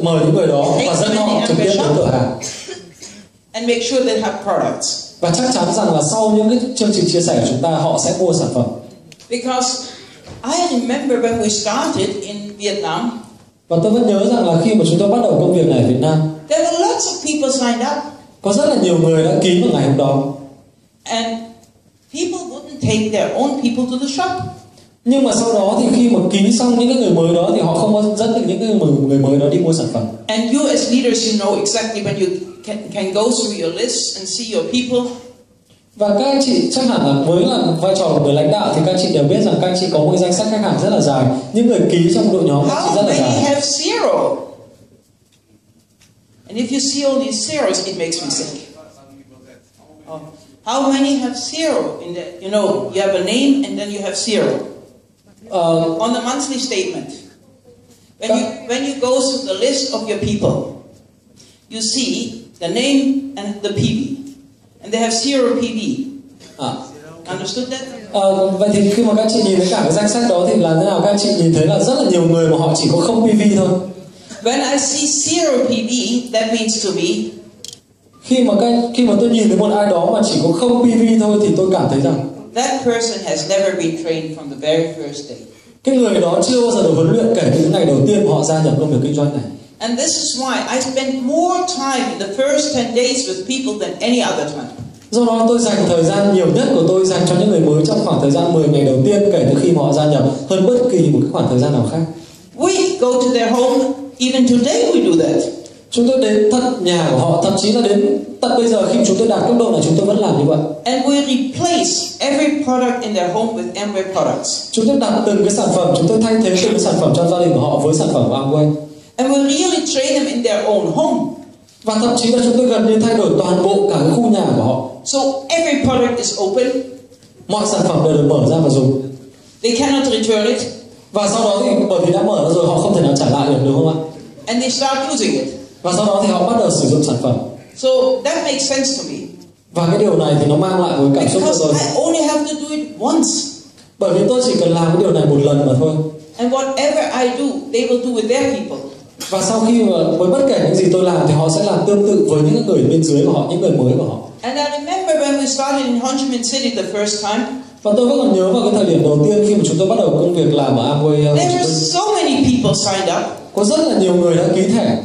mời những người đó và dẫn họ trực tiếp đến cửa hàng. And make sure they have products. Và chắc chắn rằng là sau những cái chương trình chia sẻ của chúng ta, họ sẽ mua sản phẩm. Because I remember when we started in Vietnam. Và tôi vẫn nhớ rằng là khi mà chúng tôi bắt đầu công việc này ở Việt Nam, There were lots of people signed up. có rất là nhiều người đã ký vào ngày hôm đó. And people wouldn't take their own people to the shop. Nhưng mà sau đó thì khi mà ký xong những cái người mới đó thì họ không có dẫn được những cái người mới đó đi mua sản phẩm. And you as leaders, you know exactly when you can go through your list and see your people. Và các anh chị chắc hẳn là với là vai trò của người lãnh đạo thì các anh chị đều biết rằng các anh chị có một cái danh sách khách hàng rất là dài. Những người ký trong đội nhóm các anh chị rất là How many dài. have zero? And if you see all these zeros, it makes me sick. How many have zero in the, you know, you have a name and then you have zero. On the monthly statement. When you go through the list of your people, you see the name and the PV. And they have zero PV. Understood that? Vậy thì khi mà các chị nhìn thấy cả cái danh sách đó thì làm thế nào? Các anh chị nhìn thấy là rất là nhiều người mà họ chỉ có không PV thôi. When I see zero PV, that means to me. Khi mà tôi nhìn thấy một ai đó mà chỉ có không PV thôi thì tôi cảm thấy rằng that person has never been trained from the very first day. Cái người đó chưa bao giờ được huấn luyện kể từ những ngày đầu tiên mà họ gia nhập công việc kinh doanh này. And this is why I spend more time in the first 10 days with people than any other time. Do đó tôi dành thời gian nhiều nhất của tôi dành cho những người mới trong khoảng thời gian 10 ngày đầu tiên kể từ khi mà họ gia nhập hơn bất kỳ một cái khoảng thời gian nào khác. We go to their home, even today we do that. Chúng tôi đến tận nhà của họ, thậm chí là đến tận bây giờ khi chúng tôi đạt cấp độ này chúng tôi vẫn làm như vậy. And we replace every product in their home with Amway products. Chúng tôi đặt từng cái sản phẩm, chúng tôi thay thế từng cái sản phẩm trong gia đình của họ với sản phẩm của Amway. And we really train them in their own home. Và thậm chí là chúng tôi gần như thay đổi toàn bộ cả cái khu nhà của họ. So every product is open. Mọi sản phẩm đều được mở ra và dùng. They cannot return it. Và sau đó thì bởi vì đã mở ra rồi họ không thể nào trả lại được, đúng không ạ? And they start using it. Và sau đó thì họ bắt đầu sử dụng sản phẩm. So that makes sense to me. Và cái điều này thì nó mang lại một cảm xúc cho tôi. Because I only have to do it once. Bởi vì tôi chỉ cần làm cái điều này một lần mà thôi. And whatever I do, they will do with their people. Và sau khi mà với bất kể những gì tôi làm thì họ sẽ làm tương tự với những người bên dưới của họ, những người mới của họ. And I remember when we started in Ho Chi Minh City the first time. Và tôi vẫn còn nhớ vào cái thời điểm đầu tiên khi mà chúng tôi bắt đầu công việc làm ở Amway. There were so many people signed up. Có rất là nhiều người đã ký thẻ.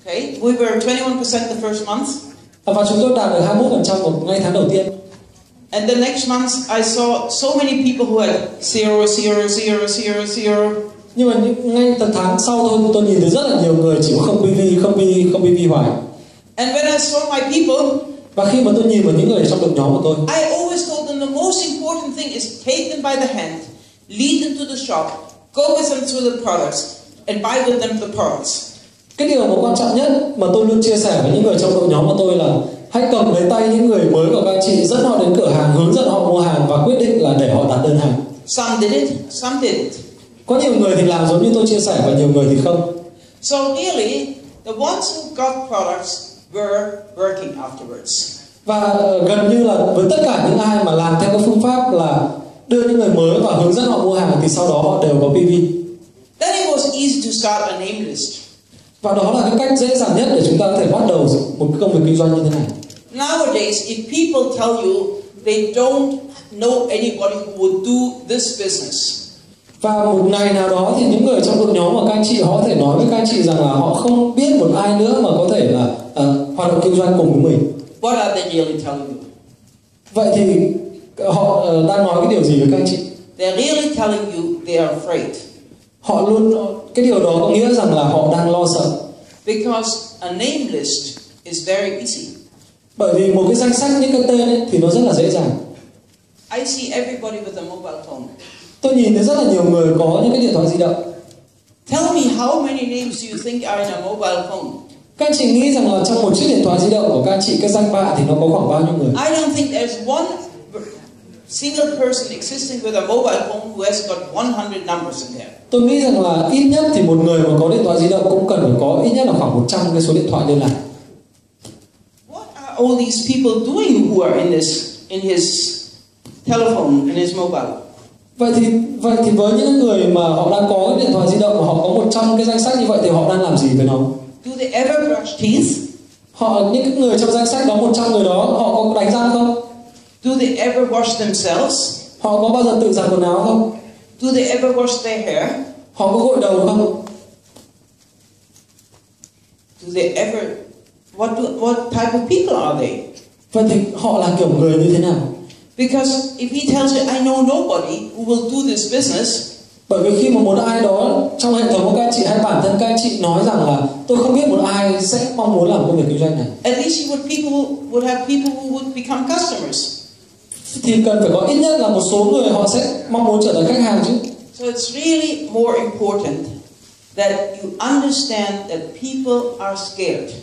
Okay, we were 21% the first month. Và chúng tôi đạt được 21% một ngay tháng đầu tiên. And the next month I saw so many people who had 0, 0, 0, 0, 0. Nhưng mà ngay từ tháng sau thôi tôi nhìn thấy rất là nhiều người chỉ có không PV hoài. And when I saw my people, và khi mà tôi nhìn vào những người trong đội nhóm của tôi, I always told them the most important thing is take them by the hand, lead them to the shop, go with them through the products, and buy with them the products. Cái điều mà quan trọng nhất mà tôi luôn chia sẻ với những người trong đội nhóm của tôi là hãy cầm lấy tay những người mới của các anh chị, dẫn họ đến cửa hàng, hướng dẫn họ mua hàng và quyết định là để họ đặt đơn hàng. Some did it, some didn't. Có nhiều người thì làm giống như tôi chia sẻ và nhiều người thì không. So really, the ones who got products were working afterwards. Và gần như là với tất cả những ai mà làm theo cái phương pháp là đưa những người mới và hướng dẫn họ mua hàng thì sau đó họ đều có PV. Then it was easy to start a name list. Và đó là cái cách dễ dàng nhất để chúng ta có thể bắt đầu một cái công việc kinh doanh như thế này. Nowadays, if people tell you they don't know anybody who would do this business. Và một ngày nào đó thì những người trong đội nhóm của các anh chị họ có thể nói với các anh chị rằng là họ không biết một ai nữa mà có thể là hoạt động kinh doanh cùng với mình. What are they really telling you? Vậy thì họ đang nói cái điều gì với các anh chị? They're really telling you they are afraid. Họ luôn, cái điều đó có nghĩa rằng là họ đang lo sợ. Because a name list is very easy. Bởi vì một cái danh sách những cái tên ấy, thì nó rất là dễ dàng. I see everybody with a mobile phone. Tôi nhìn thấy rất là nhiều người có những cái điện thoại di động. Tell me how many names do you think are in a mobile phone? Các anh chị nghĩ rằng là trong một chiếc điện thoại di động của các anh chị, cái danh bạ thì nó có khoảng bao nhiêu người? I don't think there's one single person existing with a mobile phone who has got 100 numbers in there. Tôi nghĩ rằng là ít nhất thì một người mà có điện thoại di động cũng cần phải có ít nhất là khoảng 100 cái số điện thoại liên lạc. What are all these people doing who are in his telephone, in his mobile? Vậy thì với những người mà họ đang có cái điện thoại di động mà họ có 100 cái danh sách như vậy thì họ đang làm gì với nó? Do they ever brush teeth? Những cái người trong danh sách đó, 100 người đó, họ có đánh răng không? Do they ever wash themselves? Họ có bao giờ tự giặt quần áo không? Do they ever wash their hair? Họ có gội đầu không? Do they ever? What type of people are they? Vậy thì họ là kiểu người như thế nào? Because if he tells you, I know nobody who will do this business. Bởi vì khi mà một ai đó trong hệ thống của các anh chị hay bản thân các anh chị nói rằng là tôi không biết một ai sẽ mong muốn làm công việc kinh doanh này. At least you would have people who would become customers. Thì cần phải có ít nhất là một số người họ sẽ mong muốn trở thành khách hàng chứ. So it's really more important that you understand that people are scared.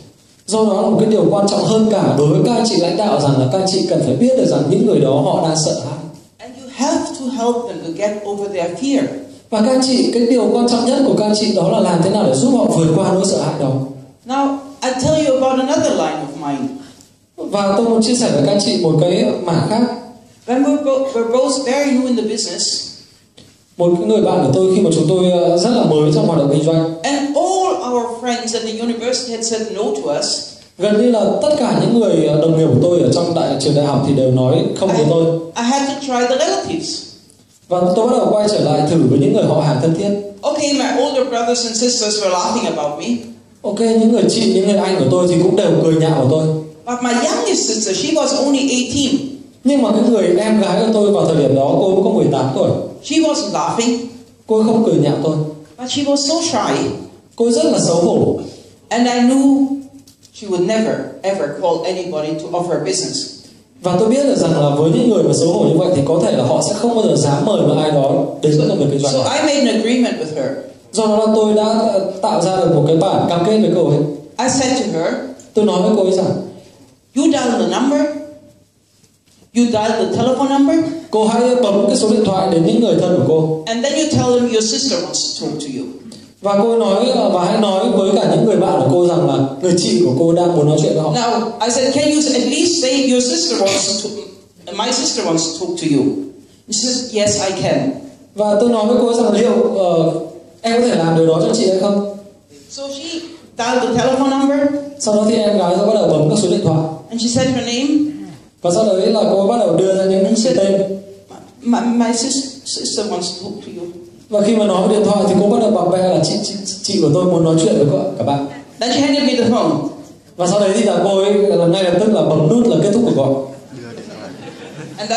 Do đó là một cái điều quan trọng hơn cả đối với các anh chị lãnh đạo rằng là các anh chị cần phải biết được rằng những người đó họ đang sợ hãi. And you have to help them to get over their fear. Và các anh chị, cái điều quan trọng nhất của các anh chị đó là làm thế nào để giúp họ vượt qua nỗi sợ hãi đó. Now, I'll tell you about another line of mine. Và tôi muốn chia sẻ với các anh chị một cái mảng khác. When we're both very new in the business. Một người bạn của tôi khi mà chúng tôi rất là mới trong hoạt động kinh doanh. And all our friends at the university had said no to us. Gần như là tất cả những người đồng nghiệp của tôi ở trong trường đại học thì đều nói không với tôi. I had to try the relatives. Và tôi bắt đầu quay trở lại thử với những người họ hàng thân thiết. Okay, my older brothers and sisters were laughing about me. Ok, những người chị, những người anh của tôi thì cũng đều cười nhạo của tôi. But my youngest sister, she was only 18. Nhưng mà cái người em gái của tôi vào thời điểm đó cô mới có 18 tuổi. She wasn't laughing. Cô không cười nhạo tôi. But she was so shy. Cô rất là xấu hổ. And I knew she would never ever call anybody to offer business. Và tôi biết được rằng là với những người mà xấu hổ như vậy thì có thể là họ sẽ không bao giờ dám mời một ai đó đến với công việc kinh doanh. So I made an agreement with her. Do đó là tôi đã tạo ra được một cái bản cam kết với cô ấy. I said to her, tôi nói với cô ấy rằng, you dial the number, You dial the telephone number, Cô hãy bấm cái số điện thoại đến những người thân của cô. and then you tell them your sister wants to talk to you. Và cô nói và hãy nói với cả những người bạn của cô rằng là người chị của cô đang muốn nói chuyện với họ. Now, I said, can you at least say your sister wants to my sister wants to talk to you? She says, yes, I can. Và tôi nói với cô rằng liệu em có thể làm điều đó cho chị hay không? So she dialed the telephone number, Sau đó thì em gái sẽ bắt đầu bấm các số điện thoại. and she said her name. Và sau đấy là cô bắt đầu đưa ra những cái tên. My sister wants to talk to you. Và khi mà nói với điện thoại thì cô bắt đầu bập bẹ là chị của tôi muốn nói chuyện với các bạn. Then she handed me the phone. Và sau đấy thì là cô ấy là ngay lập tức là bấm nút là kết thúc cuộc gọi. And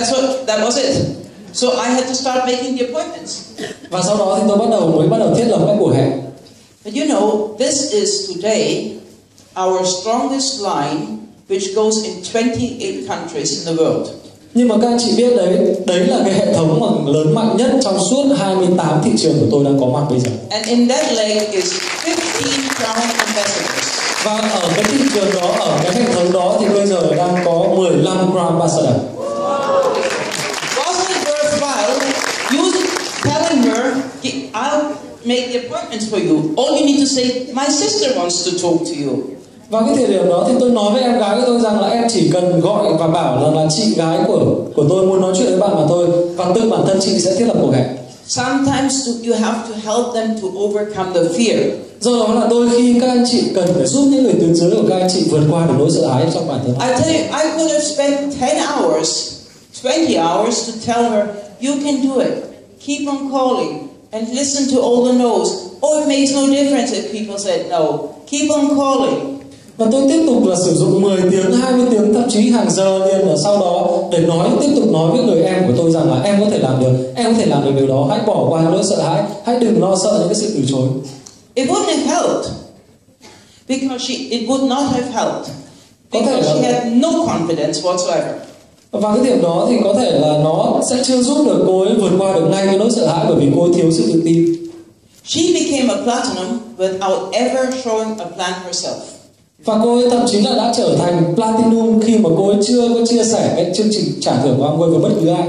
that was it. So I had to start making the appointments. Và sau đó thì tôi bắt đầu thiết lập các cuộc hẹn. But you know, this is today our strongest line, which goes in 28 countries in the world. Nhưng mà các anh chị biết đấy là cái hệ thống mà lớn mạnh nhất trong suốt 28 thị trường của tôi đang có mặt bây giờ. And in that leg is 15 crown ambassadors. Và ở cái thị trường đó, ở cái hệ thống đó thì bây giờ đang có 15 Crown Ambassador. Wasn't it worthwhile you telling her, I'll make the appointments for you. All you need to say, my sister wants to talk to you. Vào cái thời điểm đó thì tôi nói với em gái của tôi rằng là em chỉ cần gọi và bảo là chị gái của tôi muốn nói chuyện với bạn mà thôi, và tự bản thân chị sẽ thiết lập cuộc hẹn. Sometimes you have to help them to overcome the fear. Do đó là đôi khi các anh chị cần phải giúp những người tuyến dưới của các anh chị vượt qua được nỗi sợ hãi trong bản thân. I tell you, I could have spent 10 hours, 20 hours to tell her, you can do it. Keep on calling and listen to all the no's. Oh, it makes no difference if people said no. Keep on calling. Và tôi tiếp tục là sử dụng 10 tiếng, 20 tiếng, thậm chí hàng giờ liền ở sau đó để tiếp tục nói với người em của tôi rằng là em có thể làm được, em có thể làm được điều đó, hãy bỏ qua nỗi sợ hãi, hãy đừng lo sợ những cái sự từ chối. It wouldn't have helped because it would not have helped because she had no confidence whatsoever. Và cái điểm đó thì có thể là nó sẽ chưa giúp được cô ấy vượt qua được ngay cái nỗi sợ hãi bởi vì cô ấy thiếu sự tự tin. She became a platinum without ever showing a plan herself. Và cô ấy thậm chí là đã trở thành platinum khi mà cô ấy chưa có chia sẻ cái chương trình trả thưởng của Amway với bất cứ ai.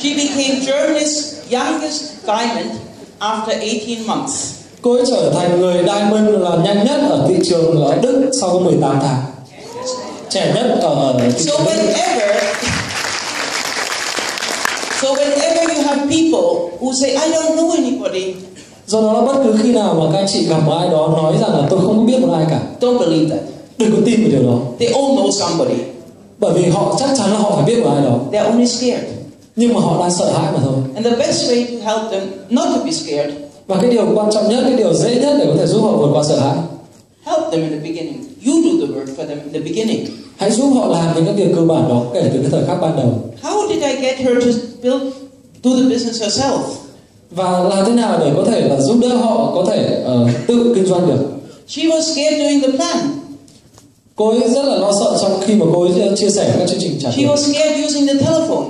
She became Germany's youngest diamond after 18 months. Cô ấy trở thành người diamond là nhanh nhất ở thị trường ở Đức sau có 18 tháng. Trẻ nhất ở thị trường Đức. So whenever you have people who say I don't know anybody, do đó là bất cứ khi nào mà các anh chị gặp một ai đó nói rằng là tôi không có biết một ai cả, don't believe that. Đừng có tin vào điều đó. They all know somebody. Bởi vì họ chắc chắn là họ phải biết một ai đó. They're only scared. Nhưng mà họ đang sợ hãi mà thôi. And the best way to help them not to be scared. Và cái điều quan trọng nhất, cái điều dễ nhất để có thể giúp họ vượt qua sợ hãi. Help them in the beginning. You do the work for them in the beginning. Hãy giúp họ làm những cái việc cơ bản đó kể từ cái thời khắc ban đầu. How did I get her to do the business herself? Và làm thế nào để có thể là giúp đỡ họ có thể tự kinh doanh được? She was scared doing the plan. Cô ấy rất là lo sợ trong khi mà cô ấy chia sẻ các chương trình trả She thưởng. was scared using the telephone.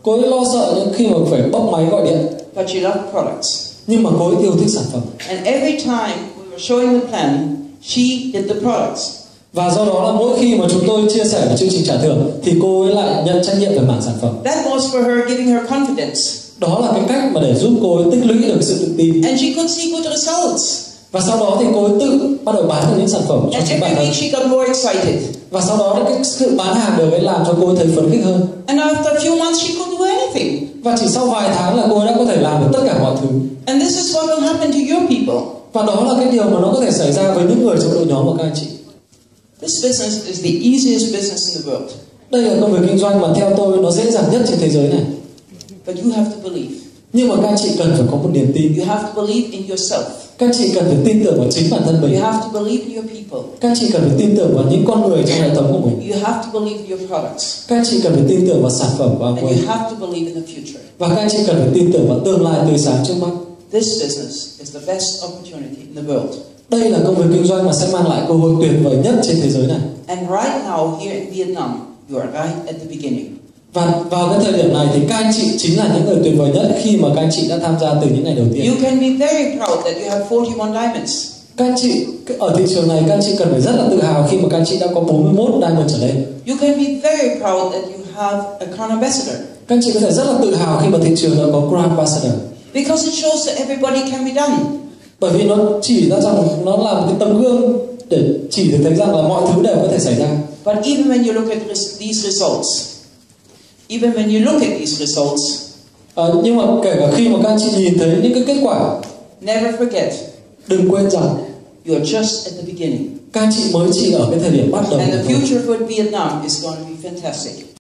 Cô ấy lo sợ những khi mà phải bóc máy gọi điện. But she loved products. Nhưng mà cô ấy yêu thích sản phẩm. And every time we were showing the plan, she did the products. Và do đó là mỗi khi mà chúng tôi chia sẻ về chương trình trả thưởng thì cô ấy lại nhận trách nhiệm về mảng sản phẩm. That was for her giving her confidence. Đó là cái cách mà để giúp cô ấy tích lũy được sự tự tin. And she could see good results. Và sau đó thì cô ấy tự bắt đầu bán được những sản phẩm cho chính bản thân. And every week she got more excited. Và sau đó cái sự bán hàng được ấy làm cho cô ấy thấy phấn khích hơn. And after a few months she could do anything. Và chỉ sau vài tháng là cô ấy đã có thể làm được tất cả mọi thứ. And this is what will happen to your people. Và đó là cái điều mà nó có thể xảy ra với những người trong đội nhóm của các anh chị. This business is the easiest business in the world. Đây là công việc kinh doanh mà theo tôi nó dễ dàng nhất trên thế giới này. But you have to believe. Nhưng mà các anh chị cần phải có một niềm tin. You have to believe in yourself. Các anh chị cần phải tin tưởng vào chính bản thân mình. You have to believe in your people. Các anh chị cần phải tin tưởng vào những con người trong hệ thống của mình. You have to believe in your products. Các anh chị cần phải tin tưởng vào sản phẩm của And Amway. you have to believe in the future. Và các anh chị cần phải tin tưởng vào tương lai tươi sáng trước mắt. This business is the best opportunity in the world. Đây là công việc kinh doanh mà sẽ mang lại cơ hội tuyệt vời nhất trên thế giới này. And right now here in Vietnam, you are right at the beginning. Và vào cái thời điểm này thì các anh chị chính là những người tuyệt vời nhất khi mà các anh chị đã tham gia từ những ngày đầu tiên. You can be very proud that you have 41 diamonds. Các anh chị ở thị trường này, các anh chị cần phải rất là tự hào khi mà các anh chị đã có 41 diamond trở lên. You can be very proud that you have a crown ambassador. Các anh chị có thể rất là tự hào khi mà thị trường đã có Crown Ambassador. Because it shows that everybody can be done. Bởi vì nó chỉ ra rằng nó là một cái tấm gương để chỉ được thấy rằng là mọi thứ đều có thể xảy ra. But even when you look at these results, Nhưng mà kể cả khi mà các anh chị nhìn thấy những cái kết quả, never forget, đừng quên rằng you are just at the beginning. Các anh chị mới chỉ ở cái thời điểm bắt đầu. And the future for Vietnam is going to be fantastic.